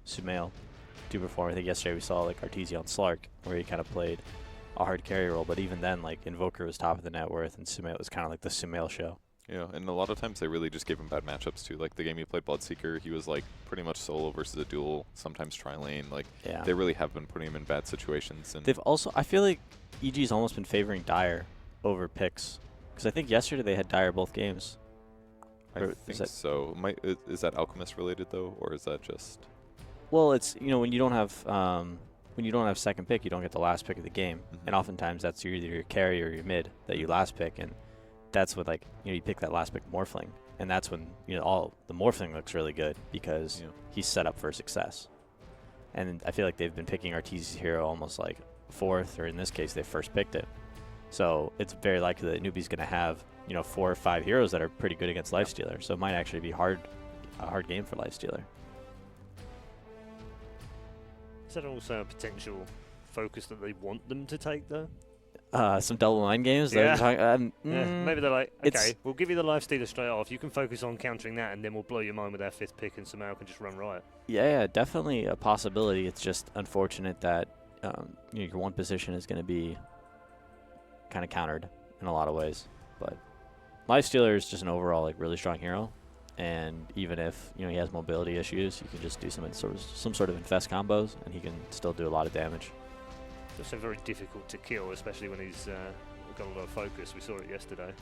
Sumail do perform. I think yesterday we saw like Artesia on Slark, where he kind of played a hard carry role, but even then, like Invoker was top of the net worth, and Sumail was kind of like the Sumail show. Yeah, and a lot of times they really just gave him bad matchups too. Like the game he played Bloodseeker, he was like pretty much solo versus a duel, sometimes tri-lane. Like they really have been putting him in bad situations. And they've also, I feel like EG's almost been favoring Dire over picks, because I think yesterday they had Dire both games. I think so. Is that Alchemist related though, or is that just? Well, it's, you know, when you don't have second pick, you don't get the last pick of the game, and oftentimes that's either your carry or your mid that you last pick, and that's what, like, you know, you pick that last pick Morphling, and that's when, you know, all the Morphling looks really good because he's set up for success. And I feel like they've been picking Artesia's hero almost like fourth, or in this case they first picked it. So it's very likely that Newbee's going to have, you know, 4 or 5 heroes that are pretty good against Lifestealer. So it might actually be a hard game for Lifestealer. Is that also a potential focus that they want them to take, though? Some double line games. Yeah. Maybe they're like, okay, we'll give you the Lifestealer straight off. You can focus on countering that, and then we'll blow your mind with our 5th pick, and Sumail can just run riot. Yeah, definitely a possibility. It's just unfortunate that you know, your one position is going to be kind of countered in a lot of ways. But Lifestealer is just an overall like really strong hero, and even if, you know, he has mobility issues, you can just do some sort of infest combos, and he can still do a lot of damage. Also very difficult to kill, especially when he's got a lot of focus. We saw it yesterday.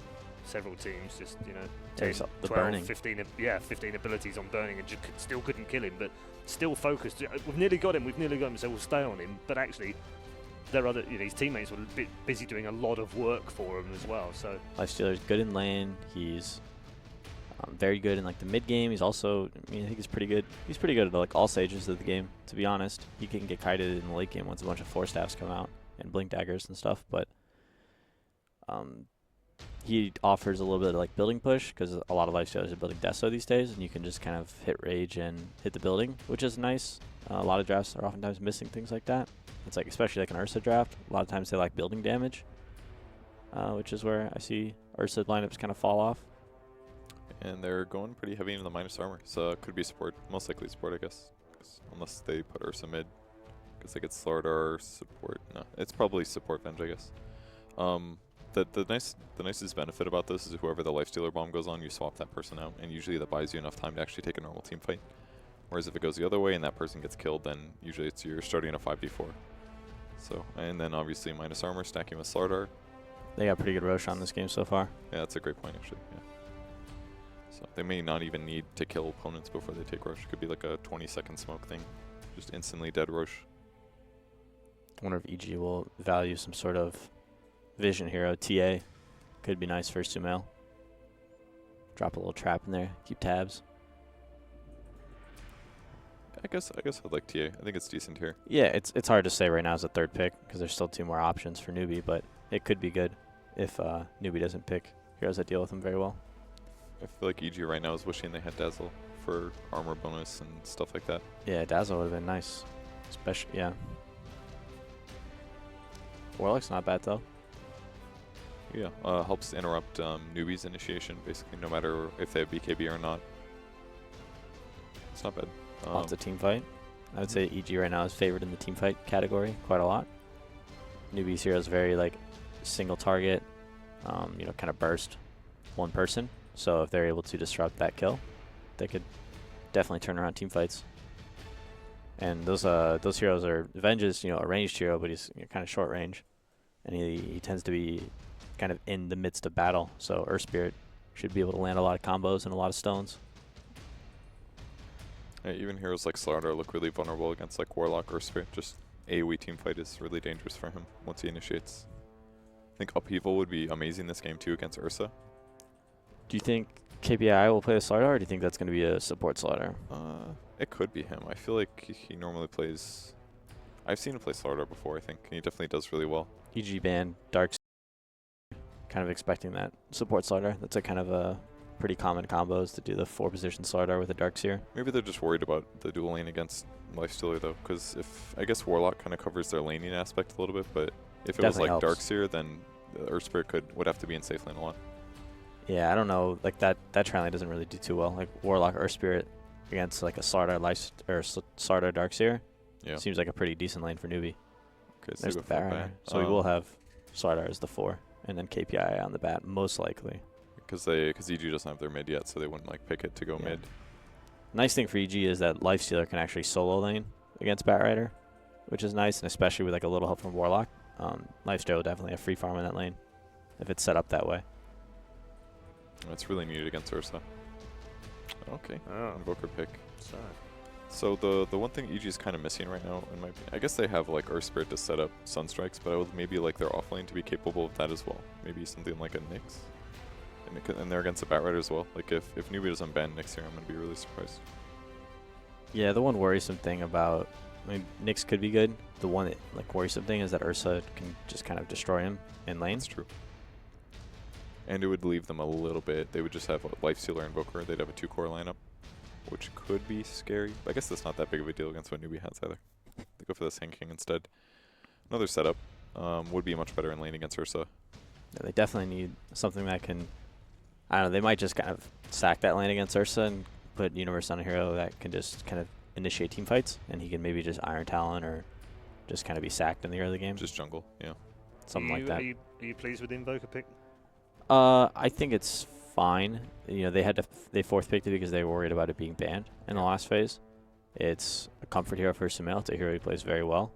Several teams just, you know, 10, 12, burning. 15 abilities on burning, and just still couldn't kill him, but still focused. We've nearly got him, so we'll stay on him. But actually, his teammates were a bit busy doing a lot of work for him as well. So Lifestealer's good in lane. He's very good in like the mid game. He's also, I mean, I think he's pretty good. He's pretty good at like all stages of the game, to be honest. He can get kited in the late game once a bunch of 4 staffs come out and blink daggers and stuff, but he offers a little bit of like building push, because a lot of Lifestealers are building Deso these days, and you can just kind of hit rage and hit the building, which is nice. A lot of drafts are oftentimes missing things like that. It's like, especially like an Ursa draft, a lot of times they like building damage, which is where I see Ursa lineups kind of fall off. And they're going pretty heavy into the minus armor, so it could be support. Most likely support, I guess. Unless they put Ursa mid. Because they get Slardar support. No, it's probably support Venge, I guess. The nicest benefit about this is whoever the Lifestealer bomb goes on, you swap that person out, and usually that buys you enough time to actually take a normal team fight. Whereas if it goes the other way and that person gets killed, then usually you're starting a 5v4. So, and then obviously minus armor, stacking with Slardar. They got pretty good Rosh on this game so far. Yeah, that's a great point, actually. Yeah. So they may not even need to kill opponents before they take Rosh. It could be like a 20-second smoke thing. Just instantly dead Rosh. I wonder if EG will value some sort of vision hero. TA could be nice for Sumail. Drop a little trap in there. Keep tabs. I guess I'd like TA. I think it's decent here. Yeah, it's hard to say right now as a 3rd pick, because there's still 2 more options for Newbee, but it could be good if Newbee doesn't pick heroes that deal with him very well. I feel like EG right now is wishing they had Dazzle for armor bonus and stuff like that. Yeah, Dazzle would have been nice. Especially, yeah. Warlock's not bad, though. Yeah, helps interrupt Newbee's initiation, basically, no matter if they have BKB or not. It's not bad. Lots of team fight. I would say EG right now is favored in the team fight category quite a lot. Newbee's hero is very, like, single target, you know, kind of burst one person. So if they're able to disrupt that kill, they could definitely turn around team fights. And those heroes are, Venge is, you know, a ranged hero, but he's, you know, kind of short range, and he tends to be kind of in the midst of battle. So Earth Spirit should be able to land a lot of combos and a lot of stones. Yeah, even heroes like Slardar look really vulnerable against like Warlock or Spirit. Just AoE team fight is really dangerous for him once he initiates. I think Upheaval would be amazing this game too against Ursa. Do you think KPI will play the Slardar, or do you think that's going to be a support Slardar? It could be him. I feel like he normally plays... I've seen him play Slardar before, I think, and he definitely does really well. EG ban, Dark, kind of expecting that support Slardar. That's a kind of a pretty common combos to do the 4-position Slardar with a Darkseer. Maybe they're just worried about the dual lane against Lifestealer though, because if I guess Warlock kind of covers their laning aspect a little bit, but if it was like Darkseer, then Earth Spirit would have to be in safe lane a lot. Yeah, I don't know. Like that tri lane doesn't really do too well. Like Warlock, Earth Spirit, against like a Slardar Slardar Darkseer, Yeah. seems like a pretty decent lane for Newbee. Okay, so There's you the go full Bat bat. Rider. So we will have Slardar as the 4, and then KPI on the bat, most likely. Because EG doesn't have their mid yet, so they wouldn't like pick it to go mid. Nice thing for EG is that Lifestealer can actually solo lane against Bat Rider, which is nice, and especially with like a little help from Warlock. Lifestealer will definitely have free farm in that lane if it's set up that way. That's really needed against Ursa. Okay, Invoker pick. So. So the one thing EG is kind of missing right now, in my opinion, I guess they have like Earth Spirit to set up Sunstrikes, but I would maybe like their offlane to be capable of that as well. Maybe something like a Nyx. And they're against the Bat Rider as well. Like if Newbee doesn't ban Nyx here, I'm going to be really surprised. Yeah, the one worrisome thing about, Nyx could be good. The one worrisome thing is that Ursa can just kind of destroy him in lane. That's true. And it would leave them a little bit. They would just have Lifestealer Invoker. They'd have a 2-core lineup, which could be scary. I guess that's not that big of a deal against what Newbee has either. They go for the Sand King instead. Another setup would be much better in lane against Ursa. Yeah, they definitely need something that can, I don't know, they might just kind of sack that lane against Ursa and put Universe on a hero that can just kind of initiate team fights, and he can maybe just Iron Talon or just kind of be sacked in the early game. Just jungle, yeah. Something like that. Are you pleased with the Invoker pick? I think it's fine. They fourth picked it because they were worried about it being banned in the last phase. It's a comfort hero for Sumail. It's a hero he plays very well.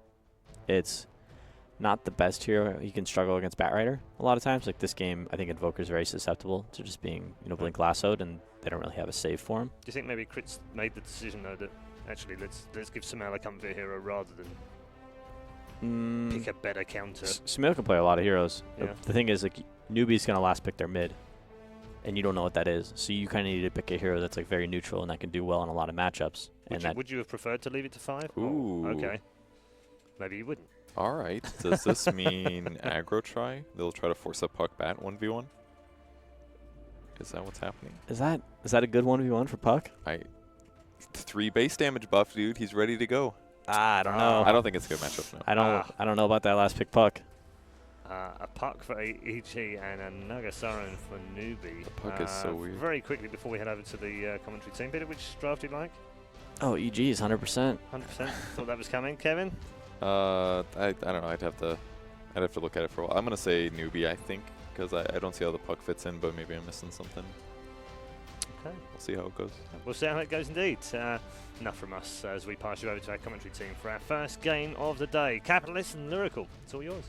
It's not the best hero. He can struggle against Bat Rider a lot of times. Like this game, I think Invoker's very susceptible to just being, blink lassoed, and they don't really have a save for him. Do you think maybe Crit's made the decision though that actually let's give Sumail a comfort hero rather than pick a better counter? Sumail can play a lot of heroes. Yeah. The thing is, Newbee's gonna last pick their mid, and you don't know what that is. So you kind of need to pick a hero that's very neutral and that can do well in a lot of matchups. Would you have preferred to leave it to 5? Ooh. Oh, okay. Maybe you wouldn't. All right. Does this mean aggro try? They'll try to force a puck bat 1v1? Is that what's happening? Is that a good 1v1 for Puck? 3 base damage buff, dude. He's ready to go. I don't know. I don't think it's a good matchup, no. I don't know about that last pick Puck. A Puck for EG and a Nagasaran for Newbee. The Puck is so weird. Very quickly before we head over to the commentary team, Peter, which draft do you like? Oh, EG is 100%. 100%. Thought that was coming. Kevin? I don't know. I'd have to look at it for a while. I'm gonna say Newbee, I think, because I don't see how the Puck fits in, but maybe I'm missing something. Okay. We'll see how it goes. We'll see how it goes indeed. Enough from us as we pass you over to our commentary team for our first game of the day. Capitalist and Lyrical. It's all yours.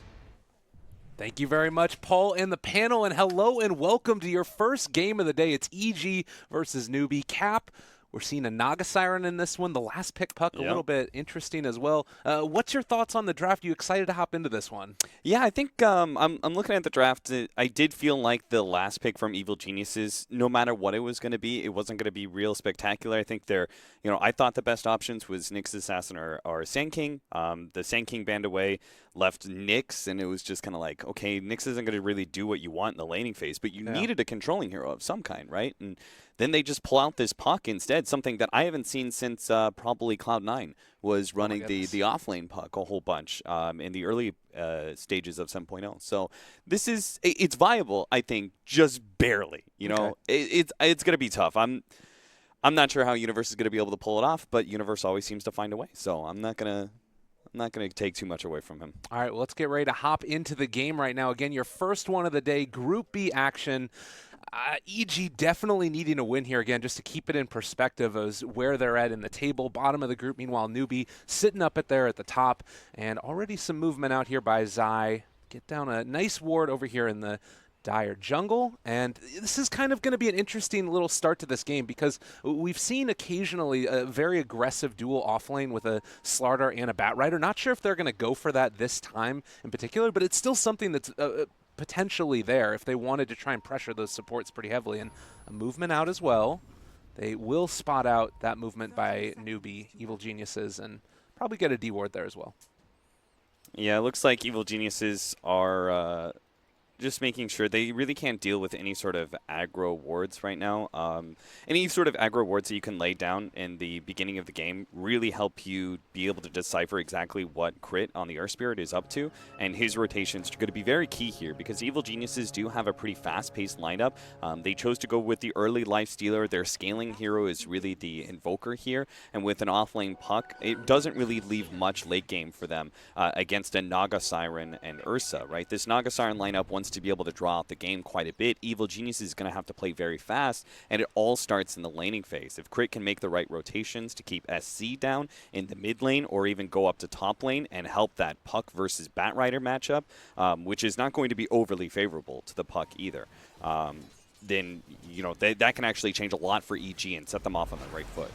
Thank you very much, Paul and the panel, and hello and welcome to your first game of the day. It's EG versus Newbee. Cap, we're seeing a Naga Siren in this one. The last pick Puck, a little bit interesting as well. What's your thoughts on the draft? You excited to hop into this one? Yeah, I think I'm looking at the draft. I did feel like the last pick from Evil Geniuses, no matter what it was going to be, it wasn't going to be real spectacular. I think I thought the best options was Nyx Assassin or Sand King. The Sand King banned away, left Nyx, and it was just kind of like, okay, Nyx isn't going to really do what you want in the laning phase, but you needed a controlling hero of some kind, right? And then they just pull out this Puck instead, something that I haven't seen since probably Cloud9 was running the off-lane Puck a whole bunch in the early stages of 7.0. So it's viable, I think, just barely. It's going to be tough. I'm not sure how Universe is going to be able to pull it off, but Universe always seems to find a way. So I'm not going to take too much away from him. All right, well, let's get ready to hop into the game right now. Again, your first one of the day, Group B action. EG definitely needing a win here again, just to keep it in perspective as where they're at in the table, bottom of the group. Meanwhile, Newbee sitting up there at the top, and already some movement out here by Zai. Get down a nice ward over here in the Dire jungle, and this is kind of going to be an interesting little start to this game because we've seen occasionally a very aggressive duel offlane with a Slardar and a Bat Rider. Not sure if they're going to go for that this time in particular, but it's still something that's potentially there if they wanted to try and pressure those supports pretty heavily. And a movement out as well. They will spot out that movement by Newbee, Evil Geniuses, and probably get a D ward there as well. Yeah, it looks like Evil Geniuses are just making sure they really can't deal with any sort of aggro wards right now. Any sort of aggro wards that you can lay down in the beginning of the game really help you be able to decipher exactly what Crit on the Earth Spirit is up to, and his rotations are going to be very key here because Evil Geniuses do have a pretty fast-paced lineup. They chose to go with the early Lifestealer. Their scaling hero is really the Invoker here, and with an offlane Puck, it doesn't really leave much late game for them against a Naga Siren and Ursa, right? This Naga Siren lineup wants to be able to draw out the game quite a bit. Evil Genius is going to have to play very fast, and it all starts in the laning phase. If Crit can make the right rotations to keep SC down in the mid lane or even go up to top lane and help that Puck versus Batrider matchup, which is not going to be overly favorable to the Puck either, then that can actually change a lot for EG and set them off on the right foot.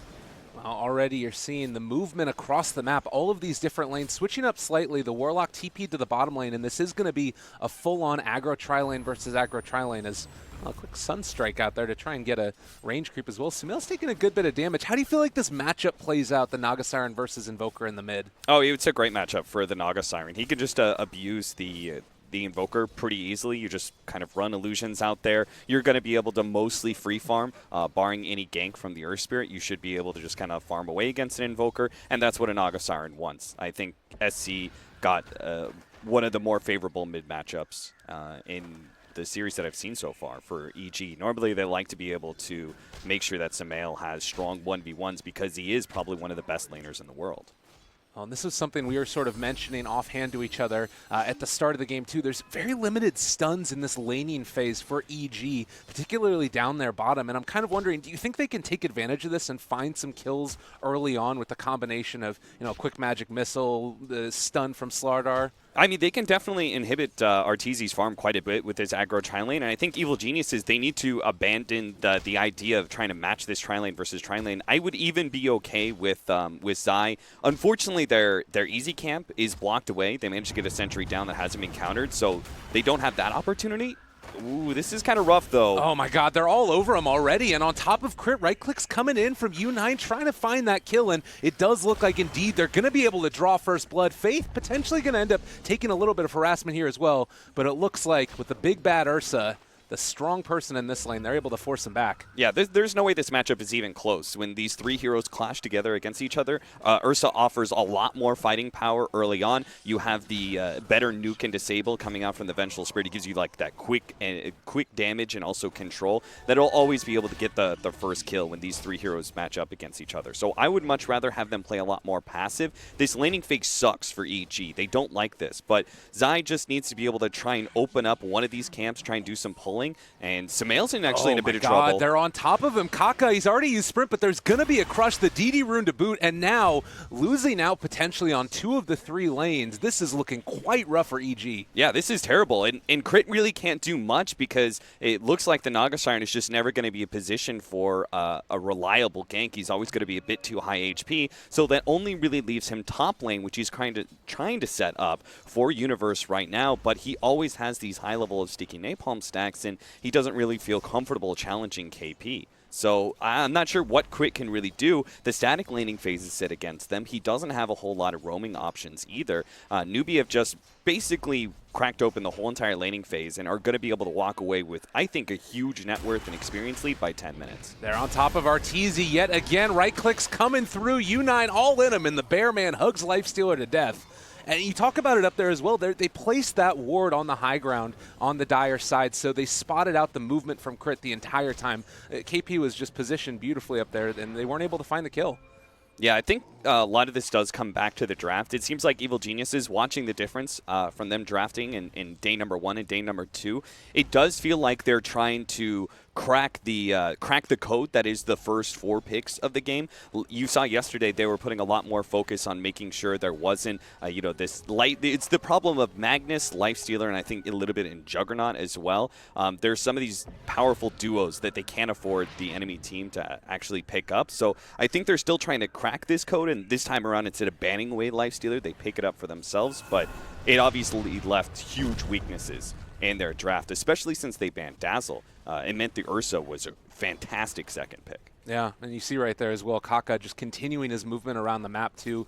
Already you're seeing the movement across the map, all of these different lanes switching up slightly. The Warlock TP'd to the bottom lane, and this is going to be a full-on aggro tri-lane versus aggro tri-lane as a quick Sunstrike out there to try and get a range creep as well. Sumail's taking a good bit of damage. How do you feel like this matchup plays out, the Naga Siren versus Invoker in the mid? Oh, it's a great matchup for the Naga Siren. He could just abuse the Invoker pretty easily. You just kind of run illusions out there. You're going to be able to mostly free farm, barring any gank from the Earth Spirit. You should be able to just kind of farm away against an Invoker, and that's what a Naga Siren wants. I think SC got one of the more favorable mid matchups in the series that I've seen so far for EG. Normally they like to be able to make sure that Sumail has strong 1v1s because he is probably one of the best laners in the world. And this was something we were sort of mentioning offhand to each other at the start of the game, too. There's very limited stuns in this laning phase for EG, particularly down their bottom. And I'm kind of wondering, do you think they can take advantage of this and find some kills early on with the combination of, quick magic missile, the stun from Slardar? I mean, they can definitely inhibit Arteezy's farm quite a bit with his aggro tri-lane, and I think Evil Geniuses, they need to abandon the idea of trying to match this tri-lane versus tri-lane. I would even be okay with Zai. Unfortunately, their easy camp is blocked away. They managed to get a sentry down that hasn't been countered, so they don't have that opportunity. Ooh, this is kind of rough, though. Oh, my God. They're all over him already. And on top of Crit, right-click's coming in from U9, trying to find that kill. And it does look like, indeed, they're going to be able to draw first blood. Faith potentially going to end up taking a little bit of harassment here as well. But it looks like with the big bad Ursa, the strong person in this lane, they're able to force him back. Yeah, there's no way this matchup is even close. When these three heroes clash together against each other, Ursa offers a lot more fighting power early on. You have the better nuke and disable coming out from the Vengeful Spirit. It gives you like that quick damage and also control that'll always be able to get the first kill when these three heroes match up against each other. So I would much rather have them play a lot more passive. This laning fake sucks for EG. They don't like this, but Zai just needs to be able to try and open up one of these camps, try and do some pulling. And Sumail's actually in a bit of trouble. They're on top of him. Kaka, he's already used Sprint, but there's going to be a crush. The DD rune to boot, and now losing out potentially on 2 of the 3 lanes. This is looking quite rough for EG. Yeah, this is terrible. And Crit really can't do much because it looks like the Naga Siren is just never going to be a position for a reliable gank. He's always going to be a bit too high HP. So that only really leaves him top lane, which he's trying to set up for Universe right now. But he always has these high level of sticky napalm stacks, and he doesn't really feel comfortable challenging KP. So I'm not sure what Crit can really do. The static laning phases sit against them. He doesn't have a whole lot of roaming options either. Newbee have just basically cracked open the whole entire laning phase and are going to be able to walk away with, I think, a huge net worth and experience lead by 10 minutes. They're on top of Arteezy yet again. Right clicks coming through. U9 all in him, and the Bear Man hugs Lifestealer to death. And you talk about it up there as well. They placed that ward on the high ground on the Dire side, so they spotted out the movement from Crit the entire time. KP was just positioned beautifully up there, and they weren't able to find the kill. Yeah, I think a lot of this does come back to the draft. It seems like Evil Geniuses, watching the difference from them drafting in day number 1 and day number 2, it does feel like they're trying to crack the code that is the first 4 picks of the game. You saw yesterday they were putting a lot more focus on making sure there wasn't this light. It's the problem of Magnus, Lifestealer, and I think a little bit in Juggernaut as well. There's some of these powerful duos that they can't afford the enemy team to actually pick up. So I think they're still trying to crack this code, and this time around, instead of banning away Lifestealer, they pick it up for themselves. But it obviously left huge weaknesses in their draft, especially since they banned Dazzle. It meant the Ursa was a fantastic second pick. Yeah, and you see right there as well, Kaka just continuing his movement around the map too,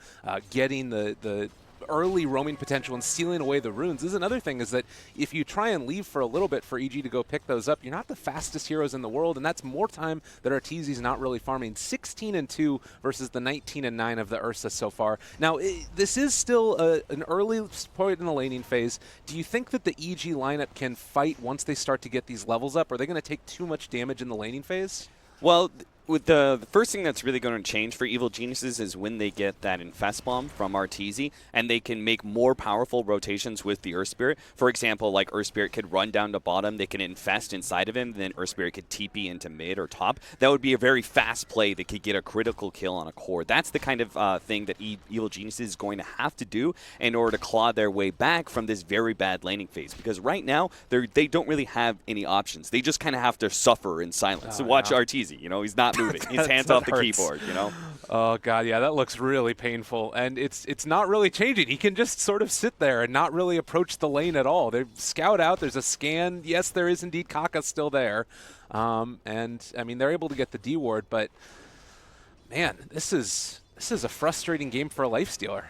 getting the early roaming potential and sealing away the runes. This is another thing, is that if you try and leave for a little bit for EG to go pick those up, you're not the fastest heroes in the world, and that's more time that Arteezy's not really farming. 16-2 versus the 19-9 of the Ursa so far. Now, this is still an early point in the laning phase. Do you think that the EG lineup can fight once they start to get these levels up? Are they going to take too much damage in the laning phase? Well, with the first thing that's really going to change for Evil Geniuses is when they get that Infest Bomb from Arteezy, and they can make more powerful rotations with the Earth Spirit. For example, like Earth Spirit could run down to bottom, they can infest inside of him, then Earth Spirit could TP into mid or top. That would be a very fast play that could get a critical kill on a core. That's the kind of thing that Evil Geniuses is going to have to do in order to claw their way back from this very bad laning phase. Because right now, they don't really have any options. They just kind of have to suffer in silence. So watch Arteezy, you know, he's not moving. His hands off the keyboard, you know? Oh, God, yeah, that looks really painful. And it's not really changing. He can just sort of sit there and not really approach the lane at all. They scout out. There's a scan. Yes, there is indeed Kaka still there. And, I mean, they're able to get the D ward. But, man, this is a frustrating game for a Lifestealer.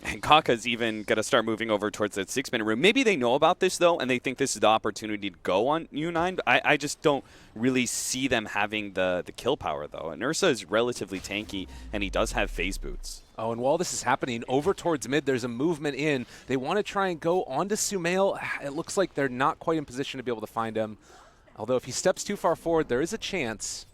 And Kaka's even going to start moving over towards that 6-minute room. Maybe they know about this, though, and they think this is the opportunity to go on U9. I just don't really see them having the kill power, though. And Ursa is relatively tanky, and he does have phase boots. Oh, and while this is happening, over towards mid, there's a movement in. They want to try and go onto Sumail. It looks like they're not quite in position to be able to find him. Although if he steps too far forward, there is a chance.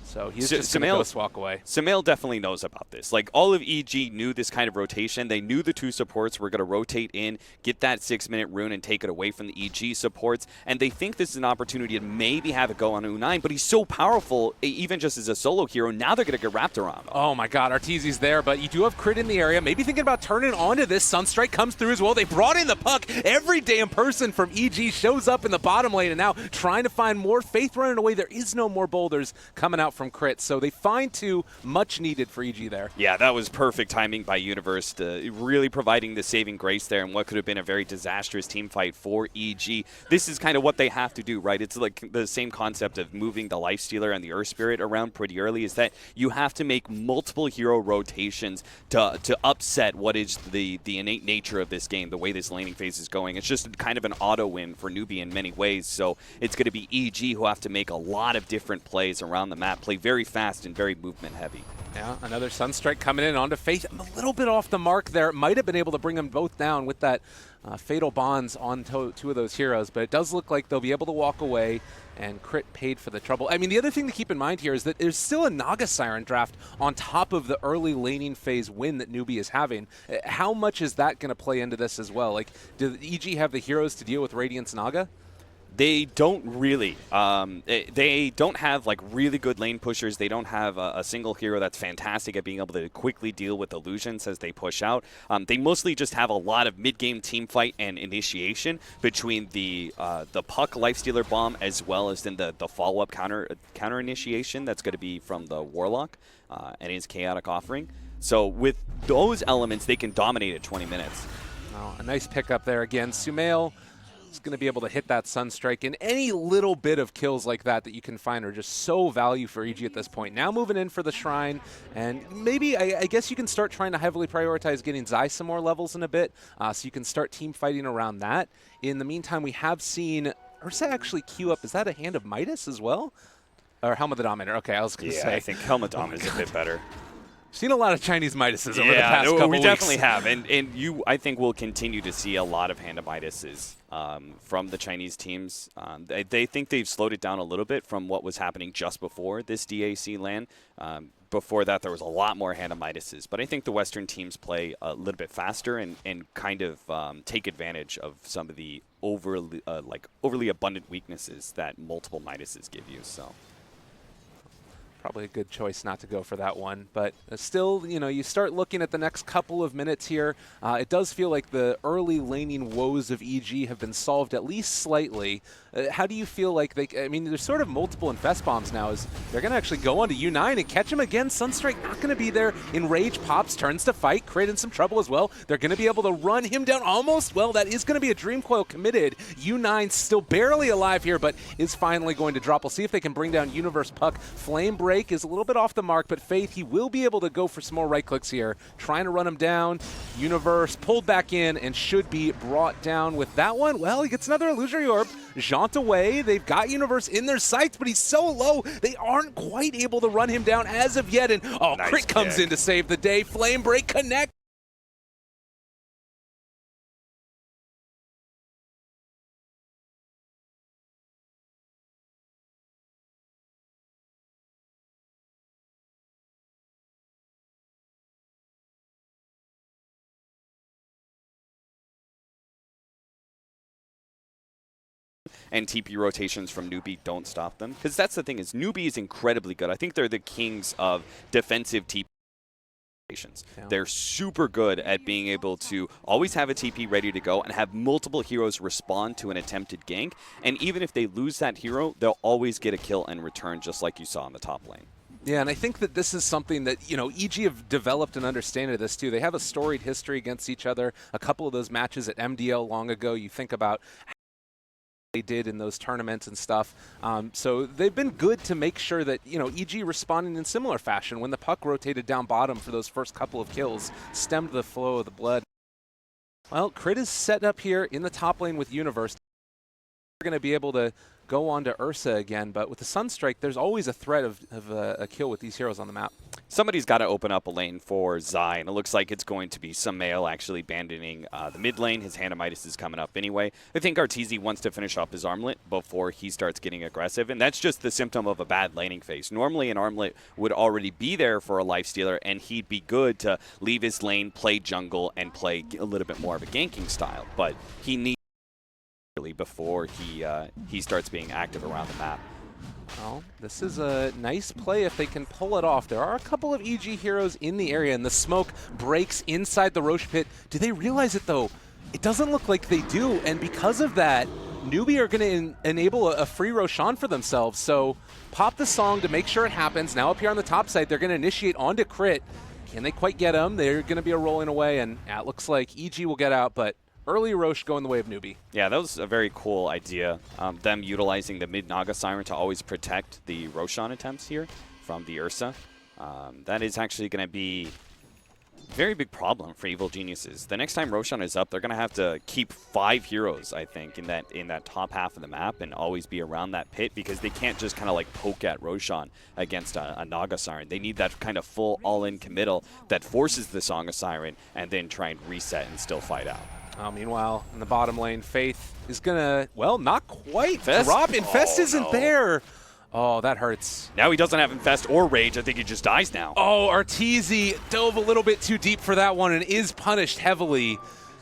So he's just going to go walk away. Sumail definitely knows about this. Like, all of EG knew this kind of rotation. They knew the two supports were going to rotate in, get that 6-minute rune, and take it away from the EG supports. And they think this is an opportunity to maybe have it go on U9, but he's so powerful, even just as a solo hero, now they're going to get wrapped around him. Oh, my God. Arteezy's there, but you do have crit in the area. Maybe thinking about turning onto this. Sunstrike comes through as well. They brought in the puck. Every damn person from EG shows up in the bottom lane, and now trying to find more. Faith running away. There is no more boulders coming out from crit. So they find two, much needed for EG there. Yeah, that was perfect timing by Universe, really providing the saving grace there in what could have been a very disastrous team fight for EG. This is kind of what they have to do, right? It's like the same concept of moving the Lifestealer and the Earth Spirit around pretty early, is that you have to make multiple hero rotations to upset what is the innate nature of this game, the way this laning phase is going. It's just kind of an auto win for Newbee in many ways, so it's going to be EG who have to make a lot of different plays around the map, play very fast and very movement heavy. Yeah, another Sunstrike coming in onto Faith. I'm a little bit off the mark there. Might have been able to bring them both down with that Fatal Bonds on two of those heroes, but it does look like they'll be able to walk away, and crit paid for the trouble. I mean, the other thing to keep in mind here is that there's still a Naga Siren draft on top of the early laning phase win that Newbee is having. How much is that going to play into this as well? Like, do EG have the heroes to deal with Radiance Naga? They don't really. They don't have like really good lane pushers. They don't have a single hero that's fantastic at being able to quickly deal with illusions as they push out. They mostly just have a lot of mid-game team fight and initiation between the Puck Lifestealer bomb as well as then the follow-up counter initiation that's going to be from the Warlock and his Chaotic Offering. So with those elements, they can dominate at 20 minutes. Oh, a nice pickup there again. Sumail is going to be able to hit that Sunstrike, and any little bit of kills like that you can find are just so value for EG at this point. Now moving in for the Shrine, and maybe I guess you can start trying to heavily prioritize getting Zai some more levels in a bit, so you can start team fighting around that. In the meantime, we have seen Ursa actually queue up. Is that a Hand of Midas as well? Or Helm of the Dominator? Okay, I was going to say. I think Helm of Dom is a bit better. Seen a lot of Chinese Midases over the past couple weeks. We definitely have, and you, I think, will continue to see a lot of Hand of Midases from the Chinese teams. They think they've slowed it down a little bit from what was happening just before this DAC LAN. Before that, there was a lot more Hand of Midases, but I think the Western teams play a little bit faster and kind of take advantage of some of the overly abundant weaknesses that multiple Midases give you. So. Probably a good choice not to go for that one. But still, you know, you start looking at the next couple of minutes here. It does feel like the early laning woes of EG have been solved at least slightly. How do you feel like I mean, there's sort of multiple Infest Bombs now. Is they're going to actually go onto U9 and catch him again. Sunstrike not going to be there. Enrage pops, turns to fight, creating some trouble as well. They're going to be able to run him down almost. Well, that is going to be a Dream Coil committed. U9 still barely alive here, but is finally going to drop. We'll see if they can bring down Universe Puck. Flame Break break is a little bit off the mark, but Faith, he will be able to go for some more right clicks here. Trying to run him down. Universe pulled back in and should be brought down with that one. Well, he gets another illusory orb. Jaunt away. They've got Universe in their sights, but he's so low, they aren't quite able to run him down as of yet. And Nice Crit comes kick. in to save the day. Flame Break connect. And TP rotations from Newbee don't stop them. Because that's the thing, is Newbee is incredibly good. I think they're the kings of defensive TP rotations. Yeah. They're super good at being able to always have a TP ready to go and have multiple heroes respond to an attempted gank. And even if they lose that hero, they'll always get a kill and return, just like you saw in the top lane. Yeah, and I think that this is something that, EG have developed an understanding of this too. They have a storied history against each other. A couple of those matches at MDL long ago, you think about they did in those tournaments and stuff. So they've been good to make sure that, EG responding in similar fashion when the puck rotated down bottom for those first couple of kills, stemmed the flow of the blood. Well, Crit is set up here in the top lane with Universe. They're going to be able to go on to Ursa again, but with the Sunstrike, there's always a threat of a kill with these heroes on the map. Somebody's got to open up a lane for Zai, and it looks like it's going to be Samael actually abandoning the mid lane. His Hanamitis is coming up anyway. I think Arteezy wants to finish off his armlet before he starts getting aggressive, and that's just the symptom of a bad laning phase. Normally an armlet would already be there for a lifestealer, and he'd be good to leave his lane, play jungle, and play a little bit more of a ganking style, but he needs before he starts being active around the map. Well, this is a nice play if they can pull it off. There are a couple of EG heroes in the area, and the smoke breaks inside the Roche pit. Do they realize it, though? It doesn't look like they do, and because of that, Newbee are going to enable a free Roshan for themselves. So pop the song to make sure it happens. Now up here on the top side, they're going to initiate onto Crit. Can they quite get him? They're going to be a rolling away, and it looks like EG will get out, but early Roche going the way of Newbee. Yeah, that was a very cool idea. Them utilizing the mid Naga Siren to always protect the Roshan attempts here from the Ursa. That is actually going to be a very big problem for Evil Geniuses. The next time Roshan is up, they're going to have to keep 5 heroes, I think, in that top half of the map and always be around that pit, because they can't just kind of like poke at Roshan against a Naga Siren. They need that kind of full all-in committal that forces the Song of Siren and then try and reset and still fight out. Meanwhile, in the bottom lane, Faith is going to, well, not quite Infest? drop. Infest isn't no. there. Oh, that hurts. Now he doesn't have Infest or Rage. I think he just dies now. Oh, Arteezy dove a little bit too deep for that one and is punished heavily.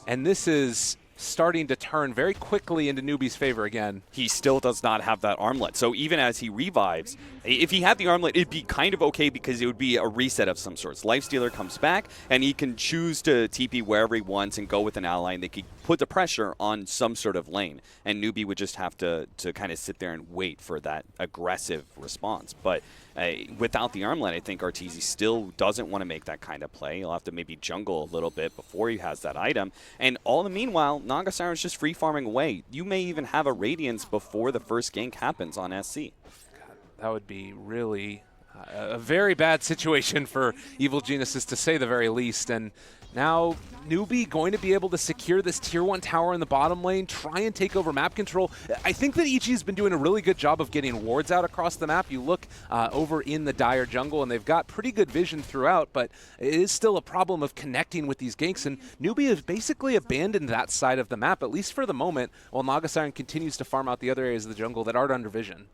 And this is starting to turn very quickly into Newbee's favor again. He still does not have that armlet. So even as he revives, if he had the armlet, it'd be kind of okay because it would be a reset of some sorts. Lifestealer comes back, and he can choose to TP wherever he wants and go with an ally, and they could put the pressure on some sort of lane. And Newbee would just have to kind of sit there and wait for that aggressive response. But without the armlet, I think Arteezy still doesn't want to make that kind of play. He'll have to maybe jungle a little bit before he has that item. And all the meanwhile, Naga Siren's just free farming away. You may even have a Radiance before the first gank happens on SC. That would be really a very bad situation for Evil Geniuses, to say the very least. And now Newbee going to be able to secure this tier 1 tower in the bottom lane, try and take over map control. I think that EG has been doing a really good job of getting wards out across the map. You look over in the Dire jungle, and they've got pretty good vision throughout, but it is still a problem of connecting with these ganks, and Newbee has basically abandoned that side of the map, at least for the moment, while Naga Siren continues to farm out the other areas of the jungle that aren't under vision.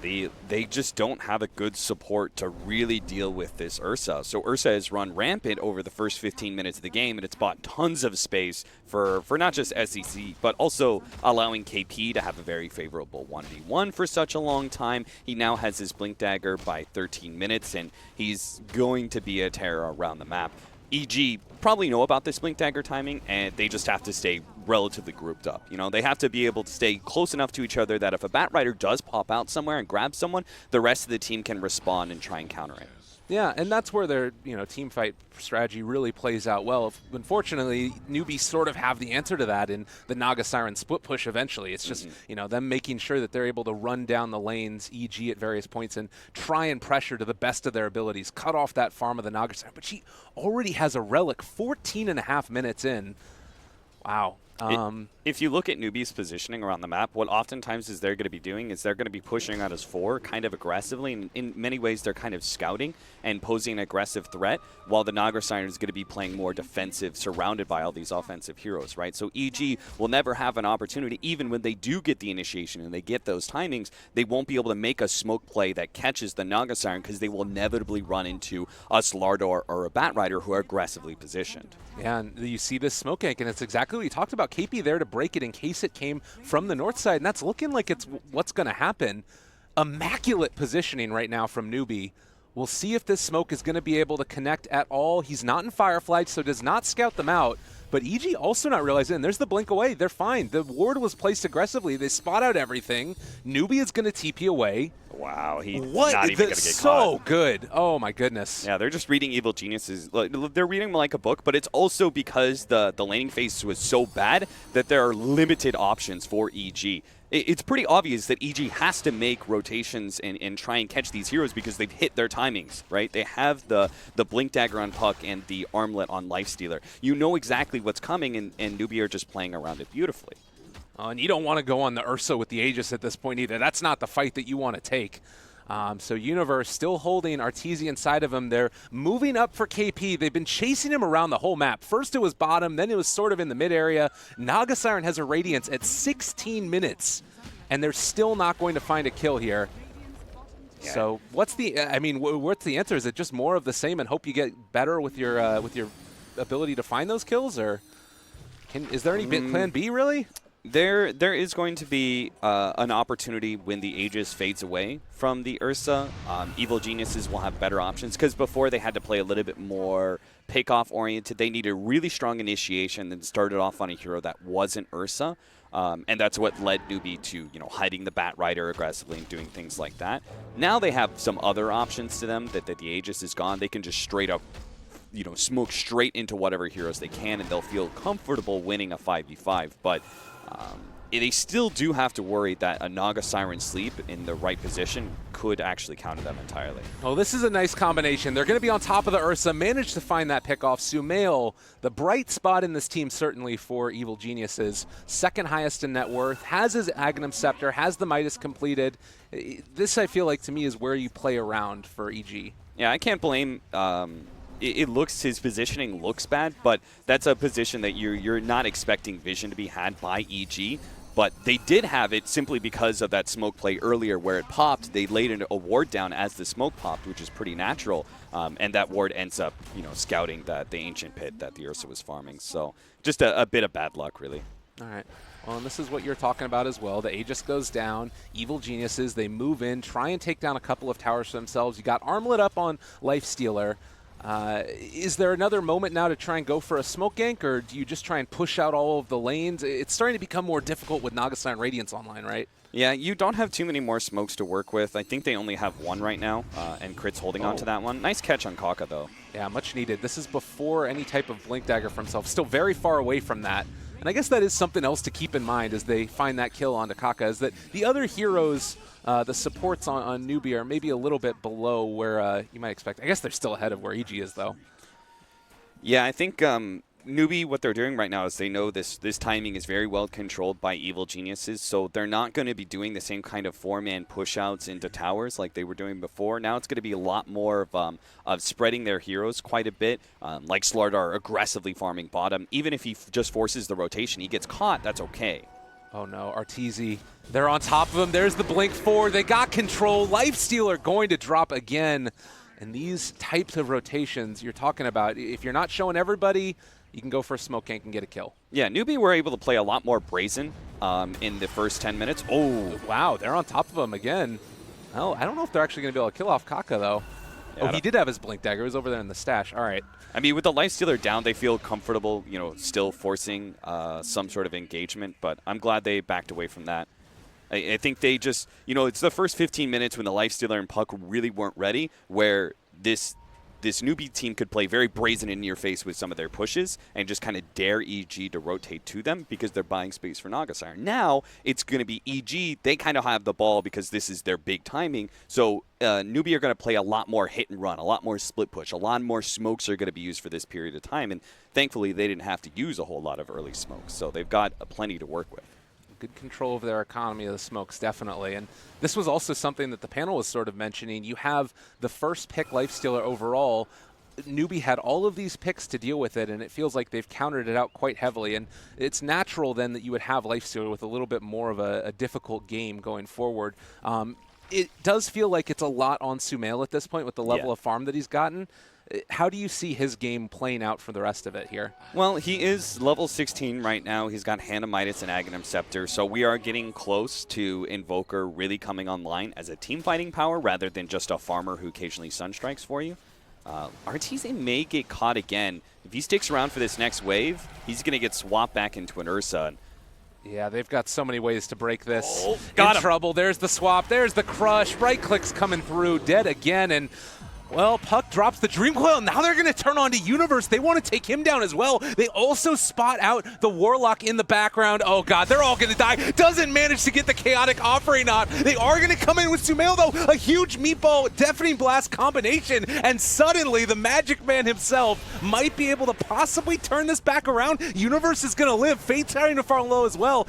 They just don't have a good support to really deal with this Ursa. So Ursa has run rampant over the first 15 minutes of the game, and it's bought tons of space for not just SEC, but also allowing KP to have a very favorable 1v1 for such a long time. He now has his Blink Dagger by 13 minutes, and he's going to be a terror around the map. EG probably know about this Blink Dagger timing, and they just have to stay relatively grouped up. You know, they have to be able to stay close enough to each other that if a Bat Rider does pop out somewhere and grab someone, the rest of the team can respond and try and counter it. Yeah, and that's where their team fight strategy really plays out well. Unfortunately, Newbie sort of have the answer to that in the Naga Siren split push eventually. It's just them making sure that they're able to run down the lanes, EG at various points, and try and pressure to the best of their abilities, cut off that farm of the Naga Siren. But she already has a relic 14 and a half minutes in. Wow. If you look at Newbee's positioning around the map, what oftentimes is they're going to be doing is they're going to be pushing out as 4 kind of aggressively. And in many ways, they're kind of scouting and posing an aggressive threat, while the Naga Siren is going to be playing more defensive, surrounded by all these offensive heroes, right? So EG will never have an opportunity, even when they do get the initiation and they get those timings, they won't be able to make a smoke play that catches the Naga Siren because they will inevitably run into a Slardar or a Bat Rider who are aggressively positioned. Yeah, and you see this smoke gank, and it's exactly what you talked about. KP there to break it in case it came from the north side, and that's looking like it's what's going to happen. Immaculate positioning right now from Newbee. We'll see if this smoke is going to be able to connect at all. He's not in Firefly, so does not scout them out. But EG also not realizing, and there's the blink away. They're fine. The ward was placed aggressively. They spot out everything. Newbee is going to TP away. Wow, he's not even going to get so caught. Good. Oh, my goodness. Yeah, they're just reading Evil Geniuses. They're reading them like a book, but it's also because the laning phase was so bad that there are limited options for EG. It's pretty obvious that EG has to make rotations and try and catch these heroes because they've hit their timings, right? They have the Blink Dagger on Puck and the Armlet on Lifestealer. You know exactly what's coming, and Newbee are just playing around it beautifully. And you don't want to go on the Ursa with the Aegis at this point either. That's not the fight that you want to take. So Universe still holding Arteezy inside of him. They're moving up for KP. They've been chasing him around the whole map. First it was bottom, then it was sort of in the mid area. Naga Siren has a Radiance at 16 minutes, and they're still not going to find a kill here. Yeah. So what's the answer? Is it just more of the same and hope you get better with your ability to find those kills, or is there any plan B really? There is going to be an opportunity when the Aegis fades away from the Ursa. Evil Geniuses will have better options because before they had to play a little bit more pick-off oriented. They needed a really strong initiation, then started off on a hero that wasn't Ursa. And that's what led Newbee to, hiding the Bat Rider aggressively and doing things like that. Now they have some other options to them that the Aegis is gone. They can just straight up, smoke straight into whatever heroes they can, and they'll feel comfortable winning a 5v5. But they still do have to worry that a Naga Siren sleep in the right position could actually counter them entirely. Oh, this is a nice combination. They're going to be on top of the Ursa, managed to find that pickoff. Sumail, the bright spot in this team certainly for Evil Geniuses, second highest in net worth, has his Agnum Scepter, has the Midas completed. This, I feel like, to me, is where you play around for EG. Yeah, I can't blame... his positioning looks bad, but that's a position that you're not expecting vision to be had by EG. But they did have it simply because of that smoke play earlier where it popped. They laid a ward down as the smoke popped, which is pretty natural. And that ward ends up, scouting the ancient pit that the Ursa was farming. So just a bit of bad luck, really. All right. Well, and this is what you're talking about as well. The Aegis goes down. Evil Geniuses, they move in, try and take down a couple of towers for themselves. You got Armlet up on Lifestealer. Is there another moment now to try and go for a smoke gank, or do you just try and push out all of the lanes? It's starting to become more difficult with Naga Siren Radiance online, right? Yeah, you don't have too many more smokes to work with. I think they only have one right now, and Crit's holding on to that one. Nice catch on Kaka, though. Yeah, much needed. This is before any type of Blink Dagger for himself. Still very far away from that. And I guess that is something else to keep in mind as they find that kill onto Kaka, is that the other heroes, the supports on Newbee are maybe a little bit below where you might expect. I guess they're still ahead of where EG is, though. Yeah, I think Newbee, what they're doing right now is they know this timing is very well controlled by Evil Geniuses, so they're not going to be doing the same kind of four-man push-outs into towers like they were doing before. Now it's going to be a lot more of spreading their heroes quite a bit, like Slardar aggressively farming bottom. Even if he just forces the rotation, he gets caught, that's okay. Oh no, Arteezy, they're on top of him. There's the blink forward. They got control. Lifestealer going to drop again. And these types of rotations you're talking about, if you're not showing everybody, you can go for a smoke gank and get a kill. Yeah, Newbee were able to play a lot more brazen in the first 10 minutes. Oh, wow, they're on top of him again. Oh, I don't know if they're actually going to be able to kill off Kaka, though. Yeah, he did have his blink dagger. It was over there in the stash. All right. I mean, with the Lifestealer down, they feel comfortable, still forcing some sort of engagement, but I'm glad they backed away from that. I think they just, it's the first 15 minutes when the Lifestealer and Puck really weren't ready, where this this Newbee team could play very brazen in your face with some of their pushes and just kind of dare EG to rotate to them because they're buying space for Naga Siren. Now it's going to be EG. They kind of have the ball because this is their big timing. So Newbee are going to play a lot more hit and run, a lot more split push, a lot more smokes are going to be used for this period of time. And thankfully, they didn't have to use a whole lot of early smokes. So they've got plenty to work with. Good control of their economy of the smokes, definitely. And this was also something that the panel was sort of mentioning. You have the first pick Lifestealer overall. Newbee had all of these picks to deal with it, and it feels like they've countered it out quite heavily. And it's natural then that you would have Lifestealer with a little bit more of a difficult game going forward. It does feel like it's a lot on Sumail at this point with the level of farm that he's gotten. How do you see his game playing out for the rest of it here? Well, he is level 16 right now. He's got Hand of Midas and Aghanim Scepter, so we are getting close to Invoker really coming online as a team fighting power rather than just a farmer who occasionally sunstrikes for you. Arteezy may get caught again. If he sticks around for this next wave, he's going to get swapped back into an Ursa. Yeah, they've got so many ways to break this. Oh, got him. Trouble. There's the swap. There's the crush. Right click's coming through. Dead again. And well, Puck drops the Dream Coil. Now they're going to turn on to Universe. They want to take him down as well. They also spot out the Warlock in the background. Oh, God, they're all going to die. Doesn't manage to get the Chaotic Offering out. They are going to come in with Sumail, though. A huge Meatball Deafening Blast combination. And suddenly, the Magic Man himself might be able to possibly turn this back around. Universe is going to live. Fate's starting to fall low as well.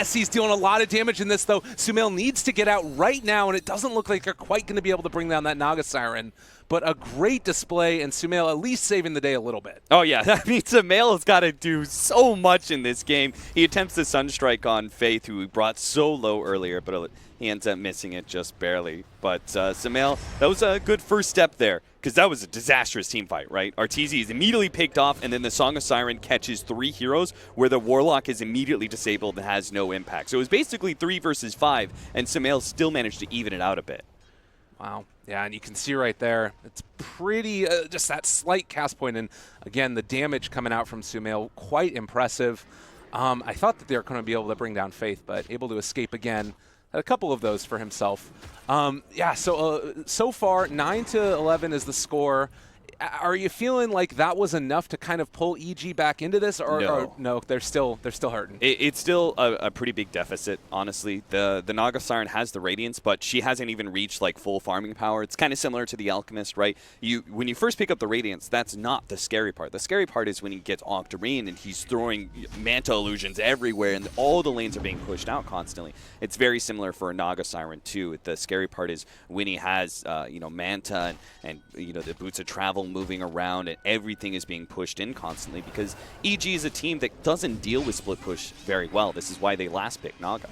SC's dealing a lot of damage in this, though. Sumail needs to get out right now, and it doesn't look like they're quite going to be able to bring down that Naga Siren. But a great display, and Sumail at least saving the day a little bit. Oh, yeah. I mean, Sumail has got to do so much in this game. He attempts the Sunstrike on Faith, who he brought so low earlier, but he ends up missing it just barely. But Sumail, that was a good first step there, because that was a disastrous team fight, right? Arteezy is immediately picked off, and then the Song of Siren catches 3 heroes, where the Warlock is immediately disabled and has no impact. So it was basically 3 versus 5, and Sumail still managed to even it out a bit. Wow. Yeah, and you can see right there, it's pretty, just that slight cast point. And again, the damage coming out from Sumail, quite impressive. I thought that they were going to be able to bring down Faith, but able to escape again. Had a couple of those for himself. Yeah, so far, 9-11 is the score. Are you feeling like that was enough to kind of pull EG back into this, or no? They're still hurting. It's still a pretty big deficit, honestly. The Naga Siren has the Radiance, but she hasn't even reached like full farming power. It's kind of similar to the Alchemist, right? When you first pick up the Radiance, that's not the scary part. The scary part is when he gets Octarine and he's throwing Manta Illusions everywhere, and all the lanes are being pushed out constantly. It's very similar for a Naga Siren too. The scary part is when he has Manta and the Boots of Travel moving around and everything is being pushed in constantly, because EG is a team that doesn't deal with split push very well. This is why they last picked Naga.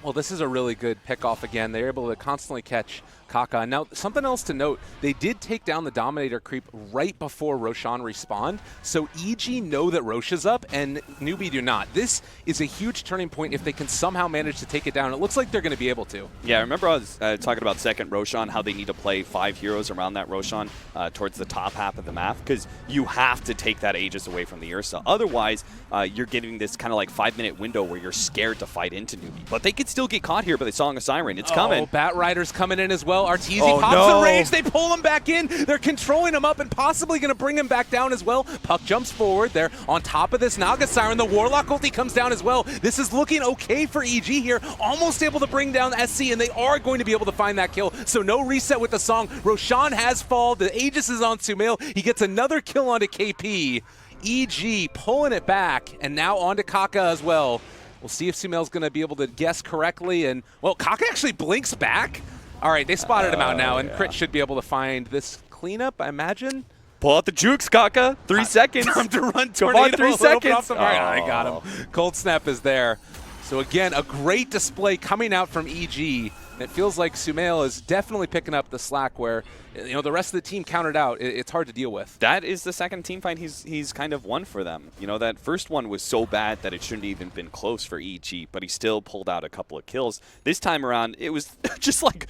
Well, this is a really good pick-off again. They're able to constantly catch Kaka. Now, something else to note, they did take down the Dominator creep right before Roshan respawned, so EG know that Rosh is up, and Newbee do not. This is a huge turning point if they can somehow manage to take it down. It looks like they're going to be able to. Yeah, remember I was talking about second Roshan, how they need to play 5 heroes around that Roshan towards the top half of the map, because you have to take that Aegis away from the Ursa. Otherwise, you're getting this kind of like 5-minute window where you're scared to fight into Newbee. But they could still get caught here by the Song of Siren. It's coming. Bat Rider's coming in as well. Arteezy pops the rage. They pull him back in. They're controlling him up and possibly going to bring him back down as well. Puck jumps forward. They're on top of this Naga Siren. The Warlock ulti comes down as well. This is looking okay for EG here. Almost able to bring down SC, and they are going to be able to find that kill. So no reset with the song. Roshan has fallen. The Aegis is on Sumail. He gets another kill onto KP. EG pulling it back, and now onto Kaka as well. We'll see if Sumail's going to be able to guess correctly. And, well, Kaka actually blinks back. All right, they spotted him out now, and Crit should be able to find this cleanup, I imagine. Pull out the jukes, Kaka. 3 seconds. Time to run Come on, 3 seconds. I got him. Cold Snap is there. So, again, a great display coming out from EG. And it feels like Sumail is definitely picking up the slack where, the rest of the team countered out. It's hard to deal with. That is the second team fight he's kind of won for them. That first one was so bad that it shouldn't even been close for EG, but he still pulled out a couple of kills. This time around, it was just like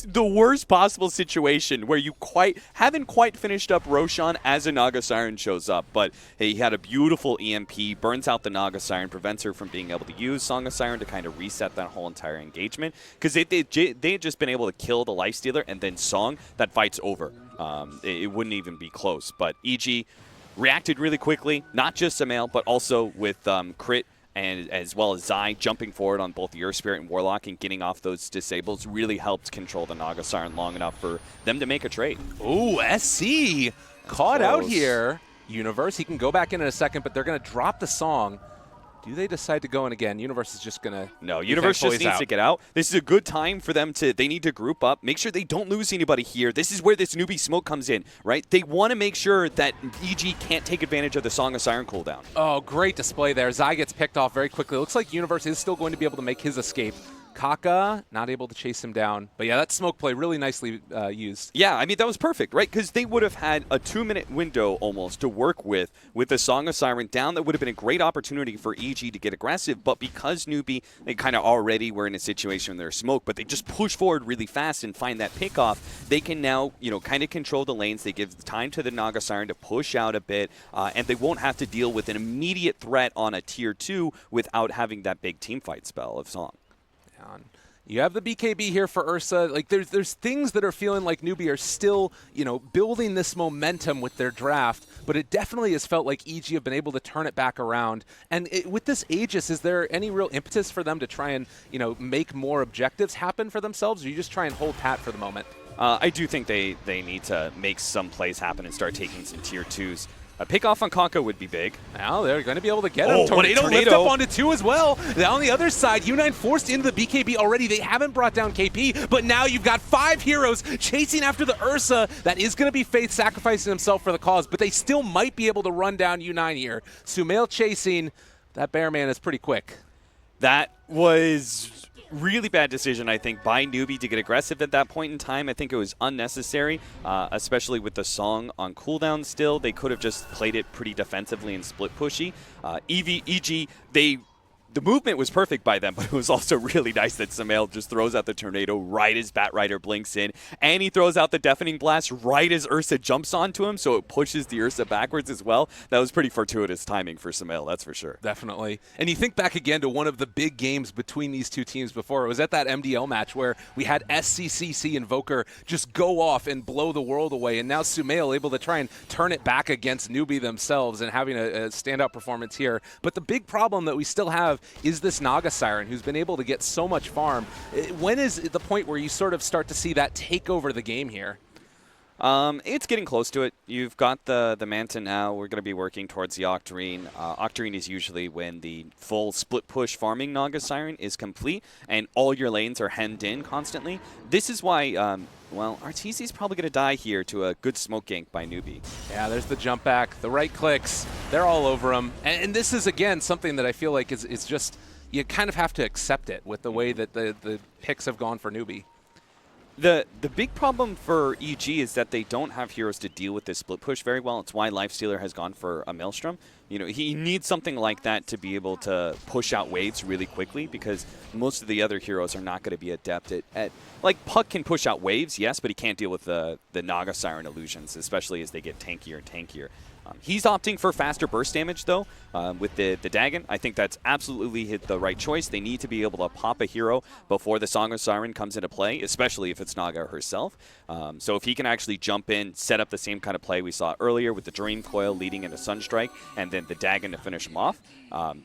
the worst possible situation where you haven't quite finished up Roshan as a Naga Siren shows up, but he had a beautiful EMP, burns out the Naga Siren, prevents her from being able to use Song of Siren to kind of reset that whole entire engagement, because they had just been able to kill the Lifestealer and then Song, that fight's over. It wouldn't even be close. But EG reacted really quickly, not just Sumail, but also with Crit and as well as Zai jumping forward on both the Earth Spirit and Warlock and getting off those disables really helped control the Naga Siren long enough for them to make a trade. Ooh, SC caught out close. here. Universe, he can go back in a second, but they're going to drop the song. Do they decide to go in again? Universe is just going to... No, Universe just needs to get out. This is a good time for them to... They need to group up. Make sure they don't lose anybody here. This is where this Newbee smoke comes in, right? They want to make sure that EG can't take advantage of the Song of Siren cooldown. Oh, great display there. Zai gets picked off very quickly. Looks like Universe is still going to be able to make his escape. Kaka not able to chase him down. But yeah, that smoke play really nicely used. Yeah, I mean, that was perfect, right? Because they would have had a 2-minute window almost to work with the Song of Siren down. That would have been a great opportunity for EG to get aggressive. But because Newbee, they kind of already were in a situation where there's smoke, but they just push forward really fast and find that pickoff, they can now, kind of control the lanes. They give time to the Naga Siren to push out a bit, and they won't have to deal with an immediate threat on a tier 2 without having that big team fight spell of Song. You have the BKB here for Ursa. Like there's things that are feeling like Newbee are still, building this momentum with their draft, but it definitely has felt like EG have been able to turn it back around. And with this Aegis, is there any real impetus for them to try and, make more objectives happen for themselves, or you just try and hold pat for the moment? I do think they need to make some plays happen and start taking some tier 2s. A pick off on Kaka would be big. Now they're going to be able to get him. Tornado lift up onto 2 as well. Now on the other side, U9 forced into the BKB already. They haven't brought down KP, but now you've got 5 heroes chasing after the Ursa. That is going to be Faith sacrificing himself for the cause, but they still might be able to run down U9 here. Sumail chasing. That Bearman is pretty quick. That was really bad decision, I think, by Newbee to get aggressive at that point in time. I think it was unnecessary, especially with the song on cooldown still. They could have just played it pretty defensively and split pushy. EG, the movement was perfect by them, but it was also really nice that Sumail just throws out the tornado right as Batrider blinks in, and he throws out the deafening blast right as Ursa jumps onto him, so it pushes the Ursa backwards as well. That was pretty fortuitous timing for Sumail, that's for sure. Definitely. And you think back again to one of the big games between these two teams before. It was at that MDL match where we had SCCC Invoker just go off and blow the world away, and now Sumail able to try and turn it back against Newbee themselves and having a standout performance here. But the big problem that we still have is this Naga Siren, who's been able to get so much farm. When is the point where you sort of start to see that take over the game here? It's getting close to it. You've got the Manta now. We're going to be working towards the Octarine. Octarine is usually when the full split push farming Naga Siren is complete and all your lanes are hemmed in constantly. This is why, Arteezy's probably going to die here to a good smoke gank by Newbee. Yeah, there's the jump back, the right clicks. They're all over him. And this is, again, something that I feel like is just, you kind of have to accept it with the way that the picks have gone for Newbee. The big problem for EG is that they don't have heroes to deal with this split push very well. It's why Lifestealer has gone for a Maelstrom. He needs something like that to be able to push out waves really quickly, because most of the other heroes are not going to be adept at like Puck can push out waves, yes, but he can't deal with the Naga Siren illusions, especially as they get tankier and tankier. He's opting for faster burst damage, though, with the Dagon. I think that's absolutely the right choice. They need to be able to pop a hero before the Song of Siren comes into play, especially if it's Naga herself. So if he can actually jump in, set up the same kind of play we saw earlier with the Dream Coil leading into Sunstrike, and then the Dagon to finish him off,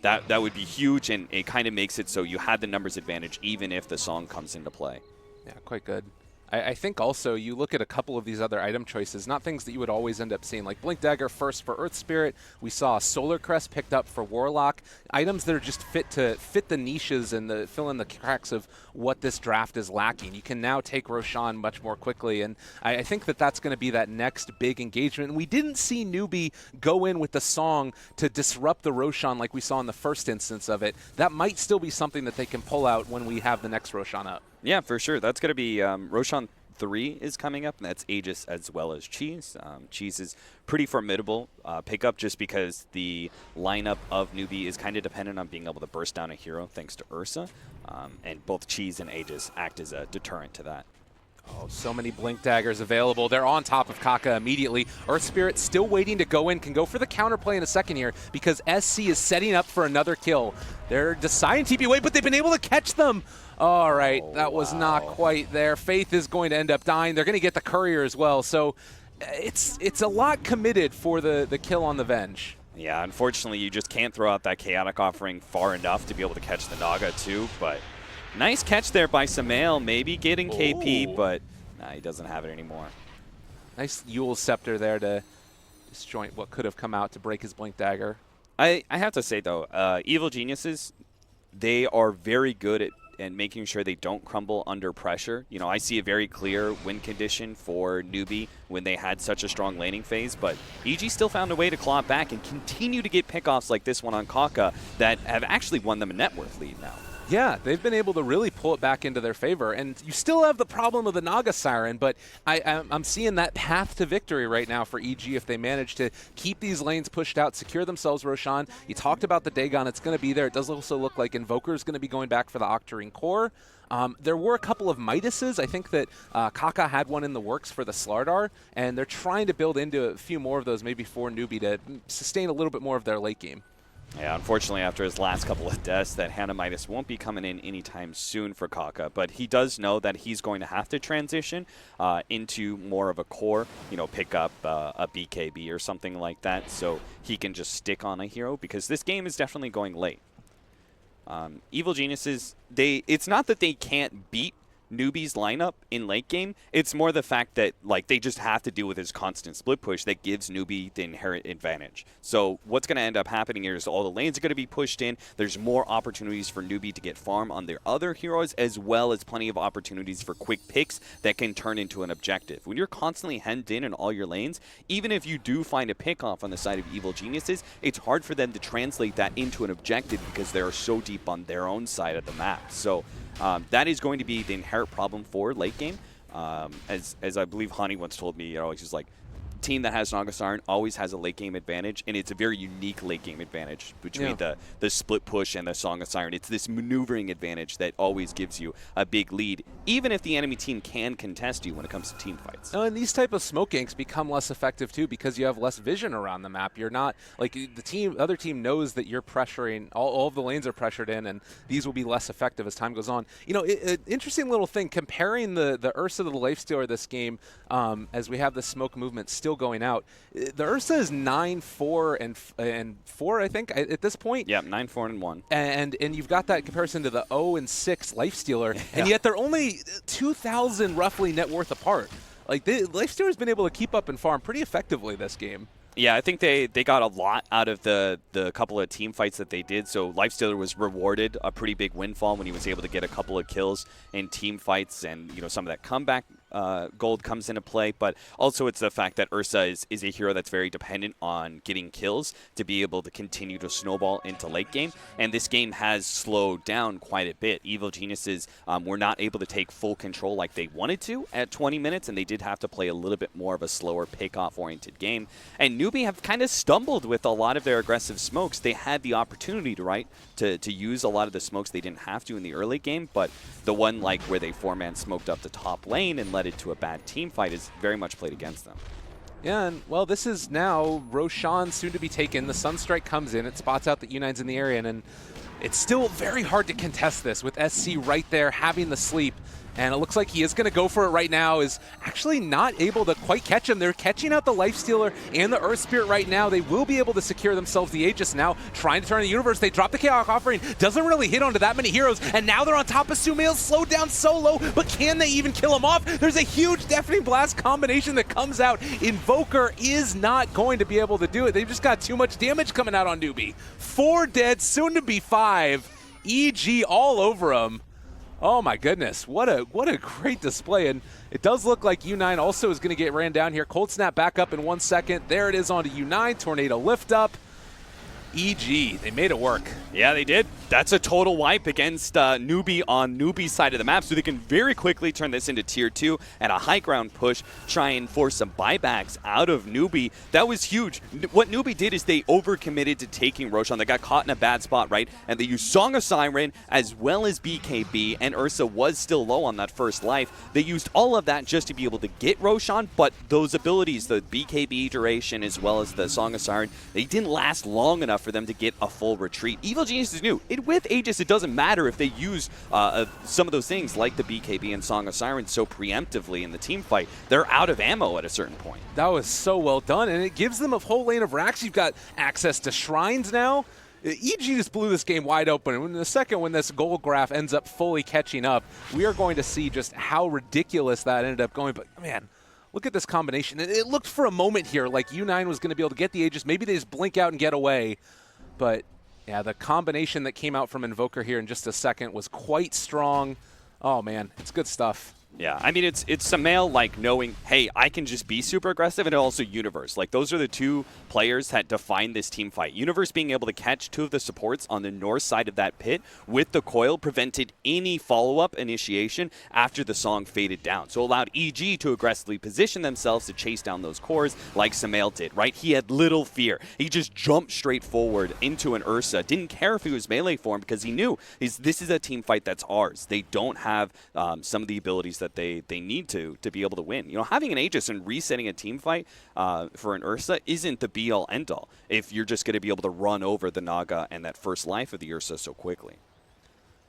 that would be huge, and it kind of makes it so you had the numbers advantage even if the Song comes into play. Yeah, quite good. I think also you look at a couple of these other item choices, not things that you would always end up seeing, like Blink Dagger first for Earth Spirit. We saw Solar Crest picked up for Warlock. Items that are just fit the niches and fill in the cracks of what this draft is lacking. You can now take Roshan much more quickly, and I think that that's going to be that next big engagement. And we didn't see Newbee go in with the song to disrupt the Roshan like we saw in the first instance of it. That might still be something that they can pull out when we have the next Roshan up. Yeah, for sure. That's going to be Roshan 3 is coming up, and that's Aegis as well as Cheese. Cheese is pretty formidable pickup just because the lineup of Newbee is kind of dependent on being able to burst down a hero thanks to Ursa, and both Cheese and Aegis act as a deterrent to that. Oh, so many Blink Daggers available. They're on top of Kaka immediately. Earth Spirit still waiting to go in. Can go for the counterplay in a second here because SC is setting up for another kill. They're deciding TP away, but they've been able to catch them. All right, that was not quite there. Faith is going to end up dying. They're going to get the Courier as well. So it's a lot committed for the kill on the Venge. Yeah, unfortunately, you just can't throw out that Chaotic Offering far enough to be able to catch the Naga, too. But nice catch there by Samael, maybe getting KP, but nah, he doesn't have it anymore. Nice Yule Scepter there to disjoint what could have come out to break his Blink Dagger. I have to say, though, Evil Geniuses, they are very good at making sure they don't crumble under pressure. You know, I see a very clear win condition for Newbee when they had such a strong laning phase, but EG still found a way to claw back and continue to get pickoffs like this one on Kaka that have actually won them a net worth lead now. Yeah, they've been able to really pull it back into their favor. And you still have the problem of the Naga Siren, but I'm seeing that path to victory right now for EG if they manage to keep these lanes pushed out, secure themselves, Roshan. You talked about the Dagon. It's going to be there. It does also look like Invoker is going to be going back for the Octarine Core. There were a couple of Midases. I think that Kaka had one in the works for the Slardar, and they're trying to build into a few more of those, maybe for Newbee, to sustain a little bit more of their late game. Yeah, unfortunately, after his last couple of deaths, that Hannah Midas won't be coming in anytime soon for Kaka, but he does know that he's going to have to transition into more of a core, you know, pick up a BKB or something like that, so he can just stick on a hero, because this game is definitely going late. Evil Geniuses, it's not that they can't beat Newbee's lineup in late game, it's more the fact that like they just have to deal with his constant split push that gives Newbee the inherent advantage. So what's going to end up happening here is all the lanes are going to be pushed in. There's more opportunities for Newbee to get farm on their other heroes, as well as plenty of opportunities for quick picks that can turn into an objective. When you're constantly hemmed in all your lanes, even if you do find a pick off on the side of Evil Geniuses, it's hard for them to translate that into an objective because they're so deep on their own side of the map. So that is going to be the inherent problem for late game. As I believe Hani once told me, you know, he's just like, team that has Naga Siren always has a late game advantage, and it's a very unique late game advantage between the split push and the Song of Siren. It's this maneuvering advantage that always gives you a big lead, even if the enemy team can contest you when it comes to team fights. Oh, and these type of smoke ganks become less effective too because you have less vision around the map. You're not like the other team knows that you're pressuring, all of the lanes are pressured in, and these will be less effective as time goes on. You know, interesting little thing comparing the Ursa to the Lifestealer this game, as we have the smoke movement still going out. The Ursa is 9-4 and 4, I think, at this point. Yeah, 9-4 and 1. And you've got that comparison to the 0-6 Lifestealer, and yet they're only 2,000 roughly net worth apart. Like the Lifestealer's been able to keep up and farm pretty effectively this game. Yeah, I think they got a lot out of the couple of team fights that they did. So Lifestealer was rewarded a pretty big windfall when he was able to get a couple of kills in team fights, and you know some of that comeback gold comes into play. But also it's the fact that Ursa is a hero that's very dependent on getting kills to be able to continue to snowball into late game. And this game has slowed down quite a bit. Evil Geniuses were not able to take full control like they wanted to at 20 minutes, and they did have to play a little bit more of a slower pick-off-oriented game. And Newbee have kind of stumbled with a lot of their aggressive smokes. They had the opportunity to use a lot of the smokes they didn't have to in the early game, but the one like where they 4-man smoked up the top lane and led it to a bad team fight is very much played against them. Yeah, and well, this is now Roshan soon to be taken. The Sunstrike comes in, it spots out that U9's in the area, and it's still very hard to contest this with SC right there having the sleep. And it looks like he is going to go for it right now, is actually not able to quite catch him. They're catching out the Lifestealer and the Earth Spirit right now. They will be able to secure themselves the Aegis now, trying to turn the universe. They drop the Chaotic Offering. Doesn't really hit onto that many heroes. And now they're on top of Sumail, slowed down so low, but can they even kill him off? There's a huge Deafening Blast combination that comes out. Invoker is not going to be able to do it. They've just got too much damage coming out on Newbee. 4 dead, soon to be 5. EG all over him. Oh my goodness, what a great display. And it does look like U9 also is going to get ran down here. Cold Snap back up in 1 second. There it is onto U9. Tornado lift up. EG, they made it work. Yeah, they did. That's a total wipe against Newbee on Newbee's side of the map, so they can very quickly turn this into Tier 2 and a high ground push, try and force some buybacks out of Newbee. That was huge. What Newbee did is they overcommitted to taking Roshan. They got caught in a bad spot, right? And they used Song of Siren as well as BKB, and Ursa was still low on that first life. They used all of that just to be able to get Roshan, but those abilities, the BKB duration as well as the Song of Siren, they didn't last long enough for them to get a full retreat. Evil Geniuses knew with Aegis, it doesn't matter if they use some of those things like the BKB and Song of Siren so preemptively in the team fight. They're out of ammo at a certain point. That was so well done, and it gives them a whole lane of racks. You've got access to shrines now. EG just blew this game wide open, and in a second when this goal graph ends up fully catching up, we are going to see just how ridiculous that ended up going. But man, look at this combination. It looked for a moment here like U9 was going to be able to get the Aegis. Maybe they just blink out and get away, but yeah, the combination that came out from Invoker here in just a second was quite strong. Oh man, it's good stuff. Yeah, I mean, it's Samael, like, knowing, hey, I can just be super aggressive, and also Universe. Like, those are the two players that define this team fight. Universe being able to catch two of the supports on the north side of that pit with the coil prevented any follow-up initiation after the song faded down. So allowed EG to aggressively position themselves to chase down those cores like Samael did, right? He had little fear. He just jumped straight forward into an Ursa. Didn't care if he was melee form because he knew this is a team fight that's ours. They don't have some of the abilities that they need to be able to win. You know, having an Aegis and resetting a team fight for an Ursa isn't the be-all, end-all if you're just going to be able to run over the Naga and that first life of the Ursa so quickly.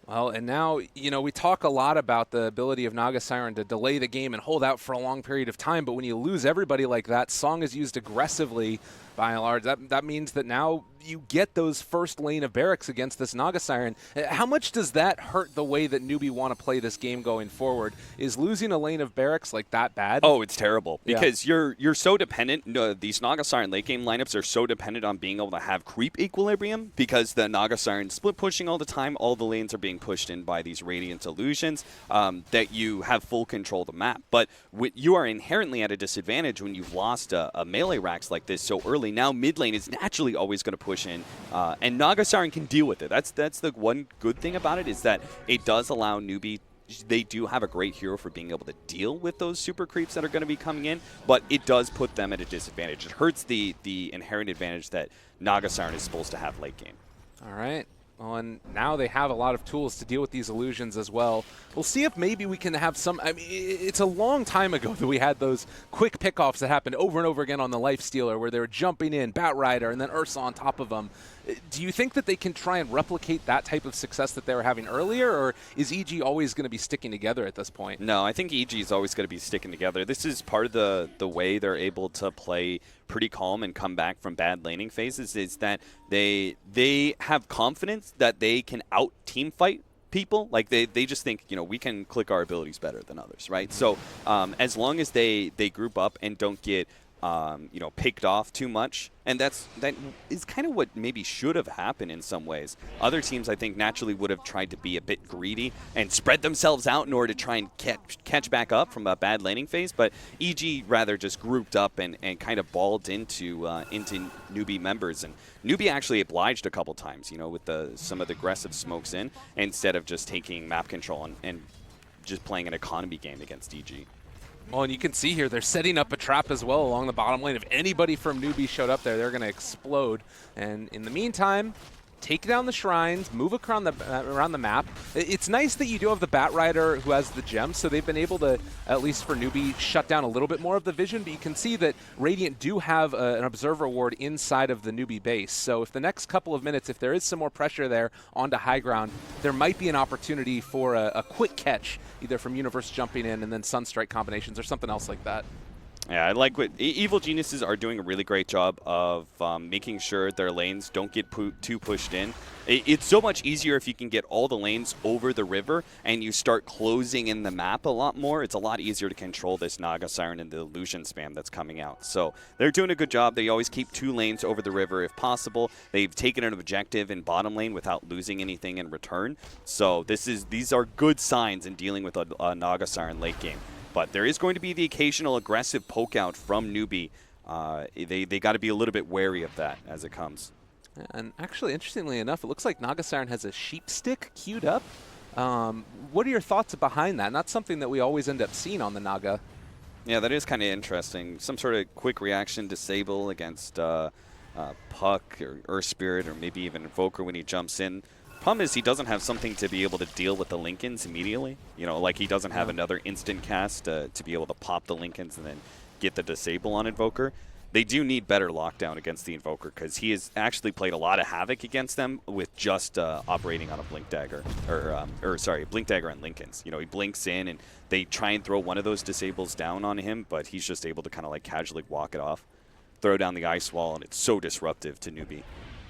Well, and now, you know, we talk a lot about the ability of Naga Siren to delay the game and hold out for a long period of time, but when you lose everybody like that, Song is used aggressively by and large. That means that now you get those first lane of barracks against this Naga Siren. How much does that hurt the way that Newbee want to play this game going forward? Is losing a lane of barracks like that bad? Oh, it's terrible because Yeah. you're so dependent. These Naga Siren late game lineups are so dependent on being able to have creep equilibrium because the Naga Siren split pushing all the time. All the lanes are being pushed in by these Radiant illusions that you have full control of the map. But you are inherently at a disadvantage when you've lost a melee racks like this so early. Now mid lane is naturally always going to push in, and Naga Siren can deal with it. That's the one good thing about it is that it does allow Newbee. They do have a great hero for being able to deal with those super creeps that are going to be coming in, but it does put them at a disadvantage. It hurts the inherent advantage that Naga Siren is supposed to have late game. All right. Well, and now they have a lot of tools to deal with these illusions as well. We'll see if maybe we can have some... I mean, it's a long time ago that we had those quick pickoffs that happened over and over again on the Lifestealer where they were jumping in, Batrider, and then Ursa on top of them. Do you think that they can try and replicate that type of success that they were having earlier, or is EG always going to be sticking together at this point? No, I think EG is always going to be sticking together. This is part of the way they're able to play pretty calm and come back from bad laning phases is that they have confidence that they can out team fight people. Like they just think, you know, we can click our abilities better than others, right? So as long as they group up and don't get you know, picked off too much, and that is kind of what maybe should have happened in some ways. Other teams, I think, naturally would have tried to be a bit greedy and spread themselves out in order to try and catch back up from a bad laning phase, but EG rather just grouped up and kind of balled into Newbee members, and Newbee actually obliged a couple times, you know, with some of the aggressive smokes in, instead of just taking map control and just playing an economy game against EG. Well, and you can see here, they're setting up a trap as well along the bottom lane. If anybody from Newbee showed up there, they're going to explode. And in the meantime, take down the shrines, move around the map. It's nice that you do have the Batrider who has the gems, so they've been able to, at least for Newbee, shut down a little bit more of the vision, but you can see that Radiant do have an Observer Ward inside of the Newbee base. So if the next couple of minutes, if there is some more pressure there onto high ground, there might be an opportunity for a quick catch, either from Universe jumping in and then Sunstrike combinations or something else like that. Yeah, I like what Evil Geniuses are doing a really great job of making sure their lanes don't get too pushed in. It's so much easier if you can get all the lanes over the river and you start closing in the map a lot more. It's a lot easier to control this Naga Siren and the illusion spam that's coming out. So they're doing a good job. They always keep 2 lanes over the river if possible. They've taken an objective in bottom lane without losing anything in return. So these are good signs in dealing with a Naga Siren late game. But there is going to be the occasional aggressive poke out from Newbee. They got to be a little bit wary of that as it comes. And actually, interestingly enough, it looks like Naga Siren has a sheep stick queued up. What are your thoughts behind that? Not something that we always end up seeing on the Naga. Yeah, that is kind of interesting. Some sort of quick reaction disable against Puck or Earth Spirit or maybe even Invoker when he jumps in. Problem is he doesn't have something to be able to deal with the Lincolns immediately. You know, like he doesn't have another instant cast to be able to pop the Lincolns and then get the disable on Invoker. They do need better lockdown against the Invoker because he has actually played a lot of havoc against them with just operating on a Blink Dagger, Blink Dagger on Lincolns. You know, he blinks in and they try and throw one of those disables down on him, but he's just able to kind of like casually walk it off, throw down the ice wall, and it's so disruptive to Newbee,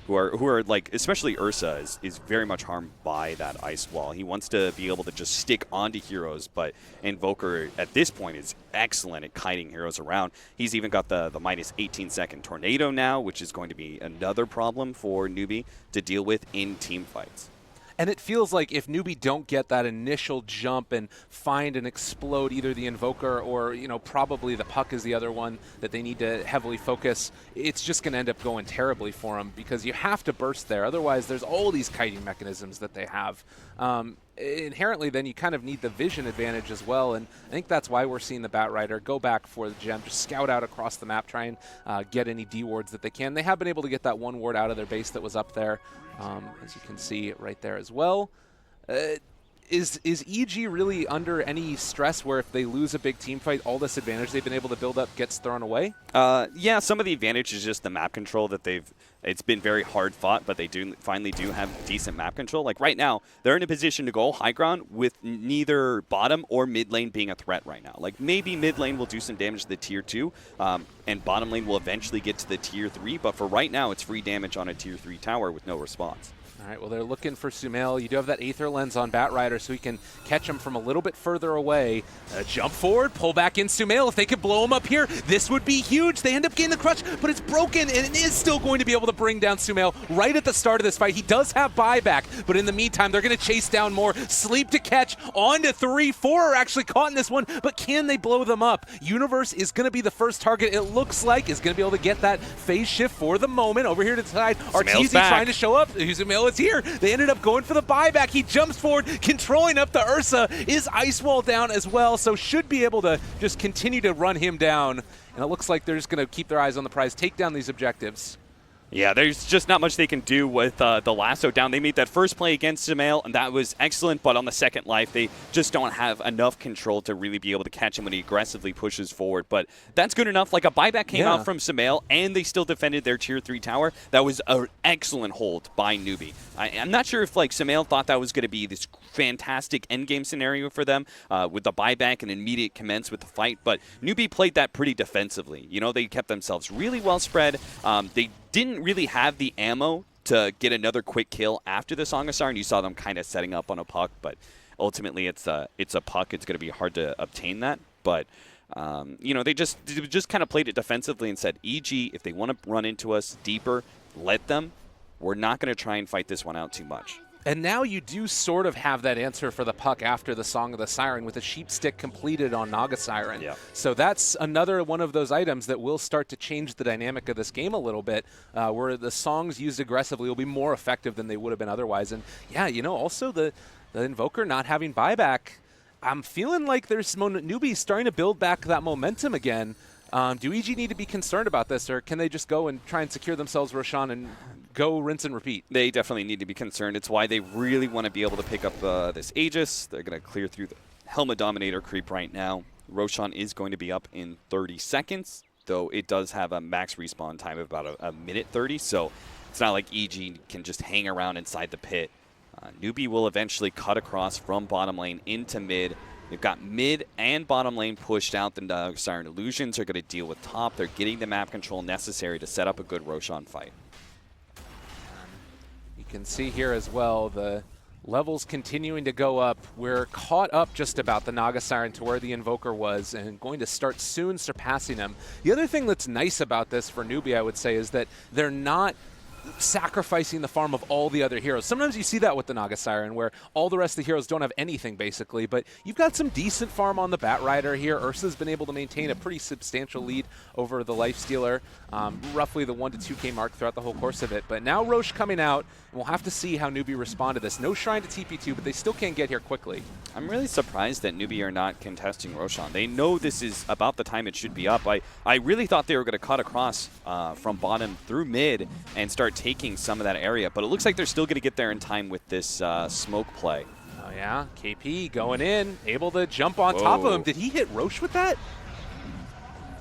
who are like, especially Ursa is very much harmed by that ice wall. He wants to be able to just stick onto heroes, but Invoker at this point is excellent at kiting heroes around. He's even got the minus 18-second tornado now, which is going to be another problem for Newbee to deal with in team fights. And it feels like if Newbee don't get that initial jump and find and explode either the Invoker or, you know, probably the Puck is the other one that they need to heavily focus, it's just going to end up going terribly for them because you have to burst there. Otherwise, there's all these kiting mechanisms that they have. Inherently, then you kind of need the vision advantage as well, and I think that's why we're seeing the Bat Rider go back for the gem, just scout out across the map, try and get any D wards that they can. They have been able to get that one ward out of their base that was up there, as you can see right there as well. Is EG really under any stress where if they lose a big team fight, all this advantage they've been able to build up gets thrown away? Yeah, some of the advantage is just the map control that it's been very hard fought, but they finally do have decent map control. Like right now, they're in a position to go high ground with neither bottom or mid lane being a threat right now. Like maybe mid lane will do some damage to the tier 2, and bottom lane will eventually get to the tier 3, but for right now, it's free damage on a tier 3 tower with no response. All right, well, they're looking for Sumail. You do have that Aether Lens on Bat Rider, so he can catch him from a little bit further away. Jump forward, pull back in Sumail. If they could blow him up here, this would be huge. They end up getting the crush, but it's broken, and it is still going to be able to bring down Sumail right at the start of this fight. He does have buyback, but in the meantime, they're going to chase down more. Sleep to catch, on to 3. 4 are actually caught in this one, but can they blow them up? Universe is going to be the first target, it looks like, is going to be able to get that phase shift for the moment. Over here to the side, Arteezy trying to show up. Sumail is here. They ended up going for the buyback. He jumps forward, controlling up the Ursa. Is ice wall down as well, so should be able to just continue to run him down. And it looks like they're just going to keep their eyes on the prize, take down these objectives. Yeah, there's just not much they can do with the lasso down. They made that first play against Sumail, and that was excellent, but on the second life, they just don't have enough control to really be able to catch him when he aggressively pushes forward. But that's good enough. Like, a buyback came out from Sumail, and they still defended their tier 3 tower. That was an excellent hold by Newbee. I'm not sure if, like, Sumail thought that was going to be this fantastic endgame scenario for them with the buyback and immediate commence with the fight, but Newbee played that pretty defensively. You know, they kept themselves really well spread. They didn't really have the ammo to get another quick kill after the Song of Siren. You saw them kind of setting up on a Puck, but ultimately it's a Puck. It's going to be hard to obtain that. But you know, they just kind of played it defensively and said, EG, if they want to run into us deeper, let them. We're not going to try and fight this one out too much. And now you do sort of have that answer for the Puck after the Song of the Siren with a sheep stick completed on Naga Siren. Yeah. So that's another one of those items that will start to change the dynamic of this game a little bit, where the songs used aggressively will be more effective than they would have been otherwise. And yeah, you know, also the Invoker not having buyback, I'm feeling like there's Newbee starting to build back that momentum again. Do EG need to be concerned about this, or can they just go and try and secure themselves Roshan and go rinse and repeat? They definitely need to be concerned. It's why they really want to be able to pick up this Aegis. They're going to clear through the Helma Dominator creep right now. Roshan is going to be up in 30 seconds, though it does have a max respawn time of about a minute 30, so it's not like EG can just hang around inside the pit. Newbee will eventually cut across from bottom lane into mid. They've got mid and bottom lane pushed out. The Siren Illusions are going to deal with top. They're getting the map control necessary to set up a good Roshan fight. You can see here as well the levels continuing to go up. We're caught up just about the Naga Siren to where the Invoker was and going to start soon surpassing him. The other thing that's nice about this for Newbee, I would say, is that they're not sacrificing the farm of all the other heroes. Sometimes you see that with the Naga Siren, where all the rest of the heroes don't have anything, basically, but you've got some decent farm on the Bat Rider here. Ursa's been able to maintain a pretty substantial lead over the Lifestealer, roughly the 1 to 2k mark throughout the whole course of it. But now Roche coming out, and we'll have to see how Newbee respond to this. No Shrine to TP2, but they still can't get here quickly. I'm really surprised that Newbee are not contesting Roshan. They know this is about the time it should be up. I really thought they were going to cut across from bottom through mid and start taking some of that area, but it looks like they're still going to get there in time with this smoke play. Oh yeah, KP going in, able to jump on top of him. Did he hit Roche with that?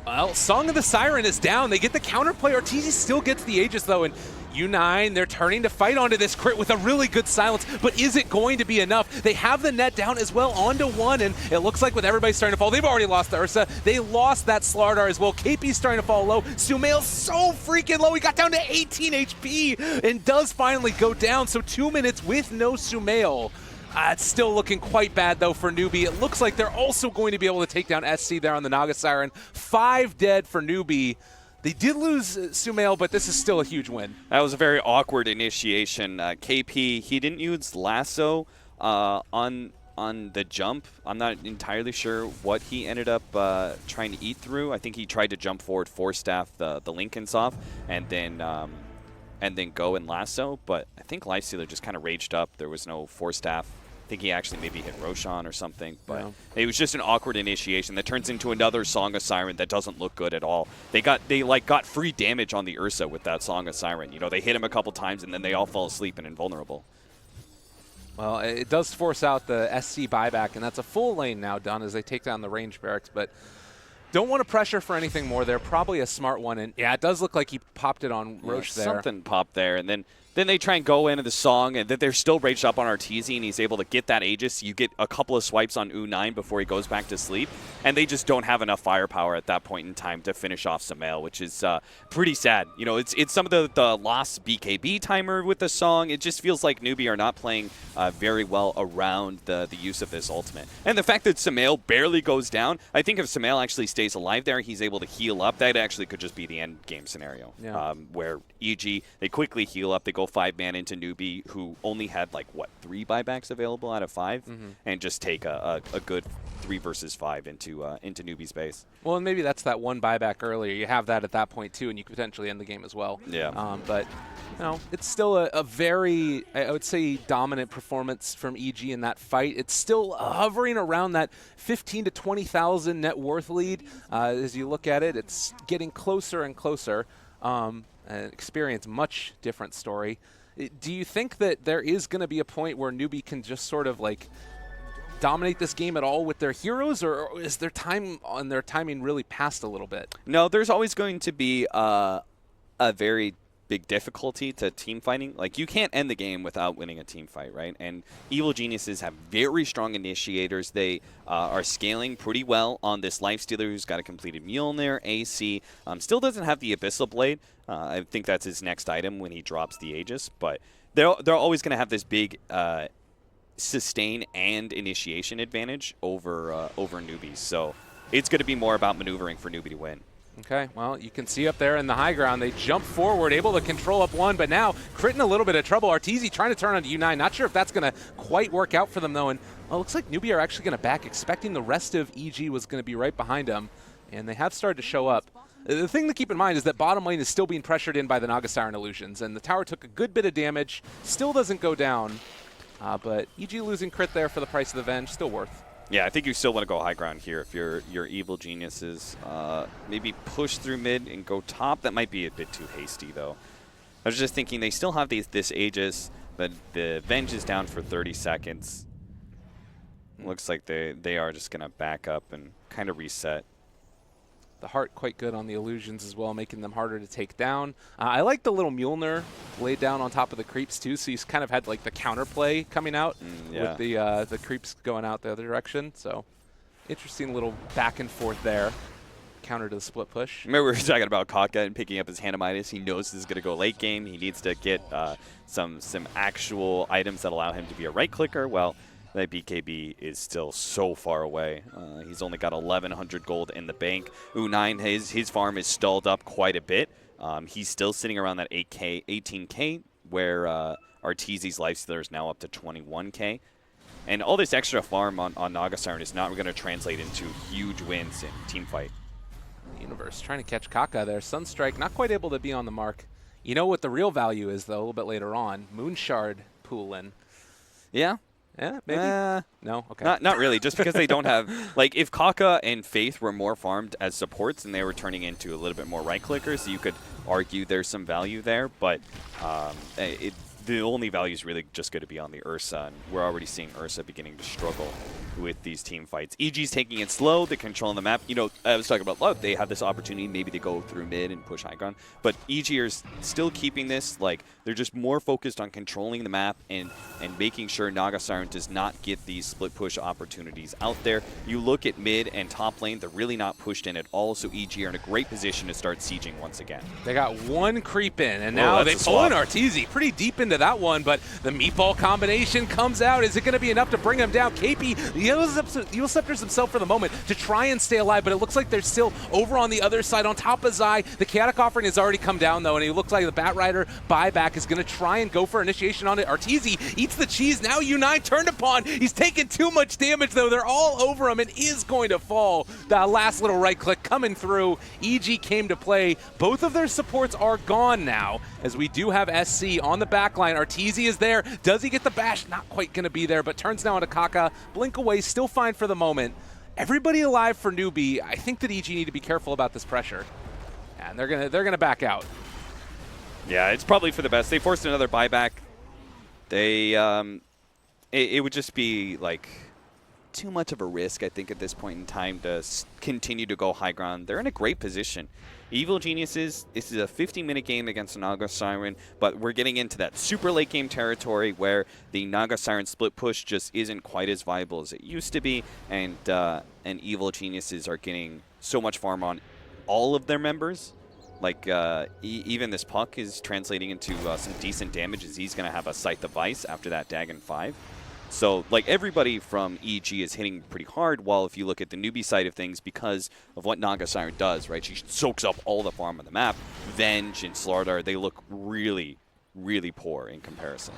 Well, Song of the Siren is down. They get the counterplay. Ortiz still gets the Aegis though, and U9, they're turning to fight onto this crit with a really good silence, but is it going to be enough? They have the net down as well onto 1, and it looks like with everybody starting to fall, they've already lost the Ursa. They lost that Slardar as well. KP's starting to fall low. Sumail's so freaking low. He got down to 18 HP and does finally go down, so 2 minutes with no Sumail. It's still looking quite bad, though, for Newbee. It looks like they're also going to be able to take down SC there on the Naga Siren. 5 dead for Newbee. They did lose Sumail, but this is still a huge win. That was a very awkward initiation. KP, he didn't use Lasso on the jump. I'm not entirely sure what he ended up trying to eat through. I think he tried to jump forward, force staff the Lincolns off, and then go and Lasso. But I think Lifestealer just kind of raged up. There was no force staff. I think he actually maybe hit Roshan or something, but it was just an awkward initiation that turns into another Song of Siren that doesn't look good at all. They got free damage on the Ursa with that Song of Siren. You know, they hit him a couple times and then they all fall asleep and invulnerable. Well, it does force out the SC buyback, and that's a full lane now done as they take down the range barracks, but don't want to pressure for anything more. They're probably a smart one, and yeah, it does look like he popped it on Roche there. Something popped there, and then they try and go into the Song, and they're still raged up on Arteezy, and he's able to get that Aegis. You get a couple of swipes on U9 before he goes back to sleep, and they just don't have enough firepower at that point in time to finish off Sumail, which is pretty sad. You know, it's some of the lost BKB timer with the Song. It just feels like Newbee are not playing very well around the use of this ultimate. And the fact that Sumail barely goes down, I think if Sumail actually stays alive there, he's able to heal up. That actually could just be the end game scenario, where EG, they quickly heal up, they go 5-man into Newbee, who only had, like, what, 3 buybacks available out of 5, and just take a good 3 versus 5 into Newbee's base. Well, and maybe that's that one buyback earlier. You have that at that point, too, and you could potentially end the game as well. Yeah. But, you know, it's still a very, I would say, dominant performance from EG in that fight. It's still hovering around that 15 to 20,000 net worth lead. As you look at it, it's getting closer and closer. Experience, much different story. Do you think that there is going to be a point where Newbee can just sort of like dominate this game at all with their heroes, or is their time on their timing really passed a little bit? No, there's always going to be a very big difficulty to team fighting. Like, you can't end the game without winning a team fight, right? And Evil Geniuses have very strong initiators. They are scaling pretty well on this Lifestealer who's got a completed Mjolnir, AC. Still doesn't have the Abyssal Blade. I think that's his next item when he drops the Aegis. But they're always going to have this big sustain and initiation advantage over Newbies. So it's going to be more about maneuvering for Newbee to win. Okay, well, you can see up there in the high ground, they jump forward, able to control up 1, but now Crit in a little bit of trouble. Arteezy trying to turn onto U9. Not sure if that's going to quite work out for them, though. And well, it looks like Newbee are actually going to back, expecting the rest of EG was going to be right behind them. And they have started to show up. The thing to keep in mind is that bottom lane is still being pressured in by the Naga Siren Illusions, and the tower took a good bit of damage, still doesn't go down. But EG losing Crit there for the price of the Venge, still worth. Yeah, I think you still want to go high ground here if you're Evil Geniuses. Maybe push through mid and go top. That might be a bit too hasty, though. I was just thinking they still have this Aegis, but the Venge is down for 30 seconds. Looks like they are just going to back up and kind of reset. The Heart quite good on the Illusions as well, making them harder to take down. I like the little Mjolnir laid down on top of the creeps too, so he's kind of had like the counterplay coming out with the creeps going out the other direction. So interesting little back and forth there. Counter to the split push. Remember we were talking about Kaka and picking up his Hanamitis. He knows this is going to go late game. He needs to get some actual items that allow him to be a right clicker. Well, that BKB is still so far away. He's only got 1,100 gold in the bank. U9, his farm is stalled up quite a bit. He's still sitting around that 18K, where Arteezy's Lifestealer is now up to 21K. And all this extra farm on Naga Siren is not going to translate into huge wins in teamfight. Universe trying to catch Kaka there. Sunstrike not quite able to be on the mark. You know what the real value is, though, a little bit later on. Moonshard poolin'. Yeah. Yeah, maybe? No? Okay. Not really, just because they don't have... Like, if Kaka and Faith were more farmed as supports and they were turning into a little bit more right-clickers, you could argue there's some value there, but the only value is really just going to be on the Ursa, and we're already seeing Ursa beginning to struggle with these team fights. EG's taking it slow, they're controlling the map. You know, I was talking about, look, they have this opportunity maybe to go through mid and push high ground, but EG are still keeping this, like, they're just more focused on controlling the map and making sure Naga Siren does not get these split push opportunities out there. You look at mid and top lane, they're really not pushed in at all, so EG are in a great position to start sieging once again. They got one creep in, and now they pull in Arteezy pretty deep into that one, but the meatball combination comes out. Is it going to be enough to bring him down? KP Eulceptors himself for the moment to try and stay alive, but it looks like they're still over on the other side on top of Zai. The chaotic offering has already come down, though, and he looks like the Batrider buyback is going to try and go for initiation on it. Arteezy eats the cheese. Now U9 turned upon. He's taking too much damage, though. They're all over him and is going to fall. That last little right click coming through. EG came to play. Both of their supports are gone now, as we do have SC on the backline. Arteezy is there. Does he get the bash? Not quite going to be there, but turns now into Kaka. Blink away, still fine for the moment. Everybody alive for Newbee. I think that EG need to be careful about this pressure, and they're gonna back out. Yeah, it's probably for the best. They forced another buyback. They it would just be like too much of a risk, I think, at this point in time to continue to go high ground. They're in a great position. Evil Geniuses, this is a 50-minute game against the Naga Siren, but we're getting into that super late game territory where the Naga Siren split push just isn't quite as viable as it used to be, and Evil Geniuses are getting so much farm on all of their members. Like, even this puck is translating into some decent damage, as he's going to have a Scythe of Ice after that Dagon 5. So, like, everybody from EG is hitting pretty hard, while if you look at the Newbee side of things, because of what Naga Siren does, right, she soaks up all the farm on the map. Venge and Slardar, they look really, really poor in comparison.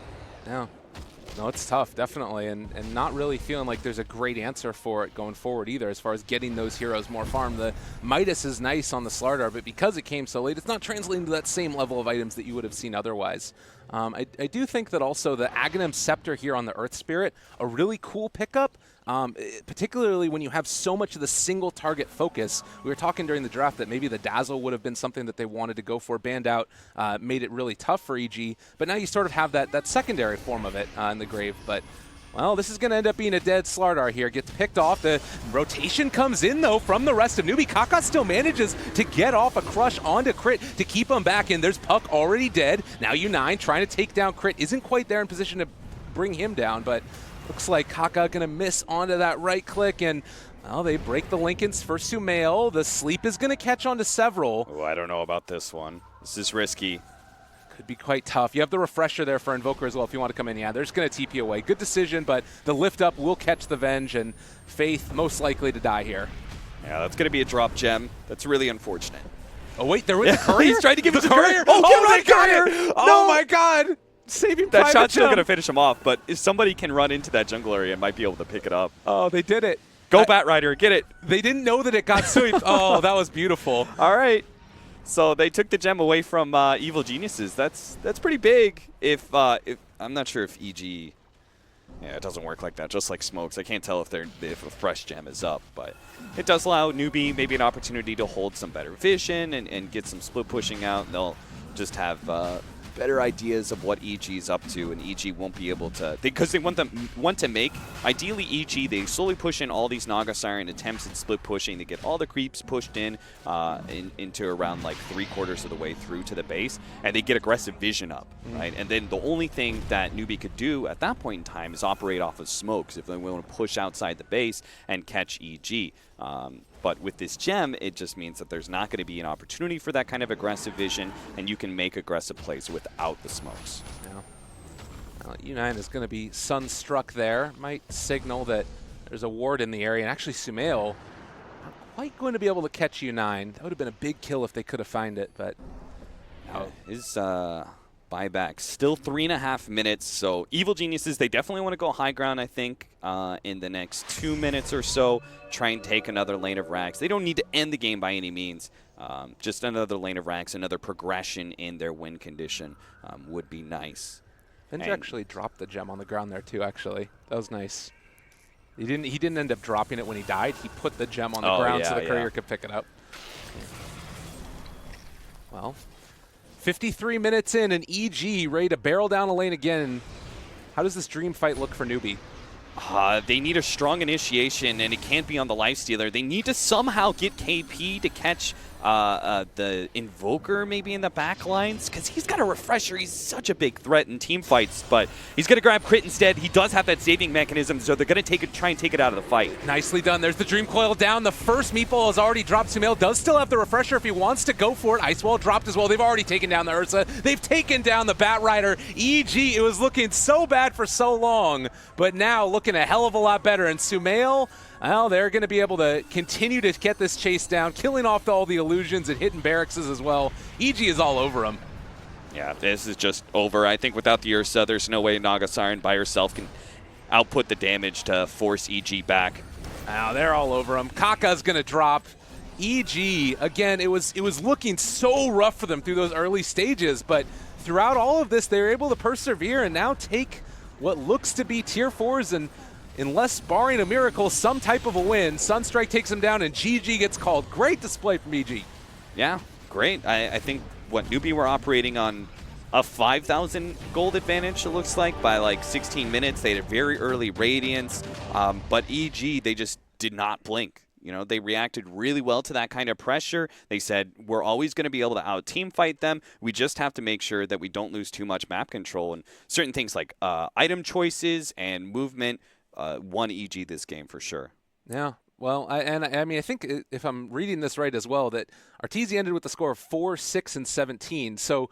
Yeah. No, it's tough, definitely, and not really feeling like there's a great answer for it going forward either as far as getting those heroes more farm. The Midas is nice on the Slardar, but because it came so late, it's not translating to that same level of items that you would have seen otherwise. I do think that also the Aghanim Scepter here on the Earth Spirit, a really cool pickup, particularly when you have so much of the single target focus. We were talking during the draft that maybe the Dazzle would have been something that they wanted to go for. Banned out made it really tough for EG, but now you sort of have that secondary form of it in the Grave. But well, this is going to end up being a dead Slardar here. Gets picked off. The rotation comes in, though, from the rest of Newbee. Kaka still manages to get off a crush onto Crit to keep him back in. There's Puck already dead. Now U9 trying to take down Crit. Isn't quite there in position to bring him down, but looks like Kaka going to miss onto that right click, and well, they break the Lincolns for Sumail. The sleep is going to catch onto several. Oh, I don't know about this one. This is risky. Could be quite tough. You have the refresher there for Invoker as well if you want to come in. Yeah, they're just going to TP away. Good decision, but the lift up will catch the Venge, and Faith most likely to die here. Yeah, that's going to be a drop gem. That's really unfortunate. Oh, wait, they're with the Courier? He's trying to give it to the Courier. Oh, my God! Oh, my God! Saving that shot's still going to finish him off, but if somebody can run into that jungle area, might be able to pick it up. Oh, they did it. Go Batrider, get it. They didn't know that it got swept. Oh, that was beautiful. All right. So they took the gem away from Evil Geniuses. That's pretty big. If I'm not sure if EG, yeah, it doesn't work like that. Just like Smokes, I can't tell if a fresh gem is up, but it does allow Newbee maybe an opportunity to hold some better vision and get some split pushing out. And they'll just have better ideas of what EG's up to, and EG won't be able to, because they want to make, ideally EG, they slowly push in all these Naga Siren attempts and split pushing. They get all the creeps pushed into around like 3/4 of the way through to the base, and they get aggressive vision up, right? And then the only thing that Newbee could do at that point in time is operate off of smokes if they want to push outside the base and catch EG. But with this gem, it just means that there's not going to be an opportunity for that kind of aggressive vision, and you can make aggressive plays without the smokes. Yeah. Well, U9 is going to be sunstruck there. Might signal that there's a ward in the area, and actually Sumail not quite going to be able to catch U9. That would have been a big kill if they could have found it, but His buyback still 3.5 minutes. So Evil Geniuses, they definitely want to go high ground, I think, in the next 2 minutes or so. Try and take another lane of Rags. They don't need to end the game by any means. Just another lane of Rags, another progression in their win condition would be nice. Finch actually dropped the gem on the ground there too, actually. That was nice. He didn't end up dropping it when he died. He put the gem on the ground so the courier could pick it up. Well, 53 minutes in, and EG ready to barrel down a lane again. How does this dream fight look for Newbee? They need a strong initiation, and it can't be on the Lifestealer. They need to somehow get KP to catch the Invoker maybe in the back lines, because he's got a refresher. He's such a big threat in team fights, but he's going to grab crit instead. He does have that saving mechanism, so they're going to try and take it out of the fight. Nicely done. There's the Dream Coil down. The first meatball has already dropped. Sumail does still have the refresher if he wants to go for it. Ice Wall dropped as well. They've already taken down the Ursa. They've taken down the Bat Rider. EG, it was looking so bad for so long, but now looking a hell of a lot better. And Sumail, well, they're going to be able to continue to get this chase down, killing off all the illusions and hitting barracks as well. EG is all over him. Yeah, this is just over. I think without the Ursa, there's no way Naga Siren by herself can output the damage to force EG back. Now they're all over him. Kaka's going to drop. EG, again, it was looking so rough for them through those early stages, but throughout all of this, they were able to persevere and now take what looks to be tier 4s and, unless barring a miracle, some type of a win. Sunstrike takes him down and GG gets called. Great display from EG. Yeah, great. I think what Newbee were operating on a 5,000 gold advantage, it looks like, by like 16 minutes. They had a very early Radiance, but EG, they just did not blink. You know, they reacted really well to that kind of pressure. They said, we're always going to be able to out-team fight them. We just have to make sure that we don't lose too much map control. And certain things like item choices and movement won EG this game for sure. Yeah. Well, I mean, I think if I'm reading this right as well, that Arteezy ended with a score of 4, 6, and 17. So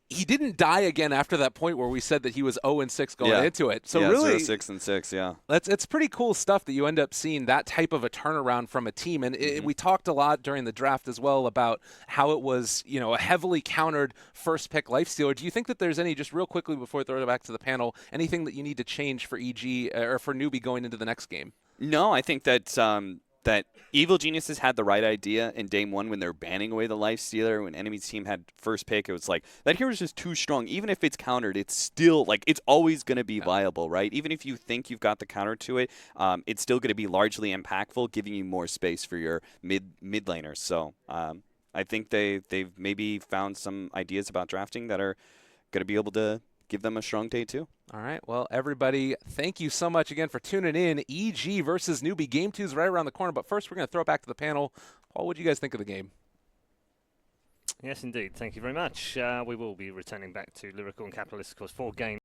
he didn't die again after that point where we said that he was 0 and 6 going into it. So really, 0, 6, and 6. Yeah, it's pretty cool stuff that you end up seeing that type of a turnaround from a team. And we talked a lot during the draft as well about how it was, you know, a heavily countered first pick Lifestealer. Do you think that there's any, just real quickly before I throw it back to the panel, anything that you need to change for EG or for Newbee going into the next game? No, I think that that Evil Geniuses had the right idea in Game 1 when they're banning away the Lifestealer. When enemy's team had first pick, it was like, that hero is just too strong. Even if it's countered, it's still, like, it's always going to be viable, right? Even if you think you've got the counter to it, it's still going to be largely impactful, giving you more space for your mid laners. So I think they've maybe found some ideas about drafting that are going to be able to give them a strong day too. All right. Well, everybody, thank you so much again for tuning in. EG versus Newbee. Game 2 is right around the corner. But first, we're going to throw it back to the panel. Paul, what do you guys think of the game? Yes, indeed. Thank you very much. We will be returning back to Lyrical and Capitalist, of course, for game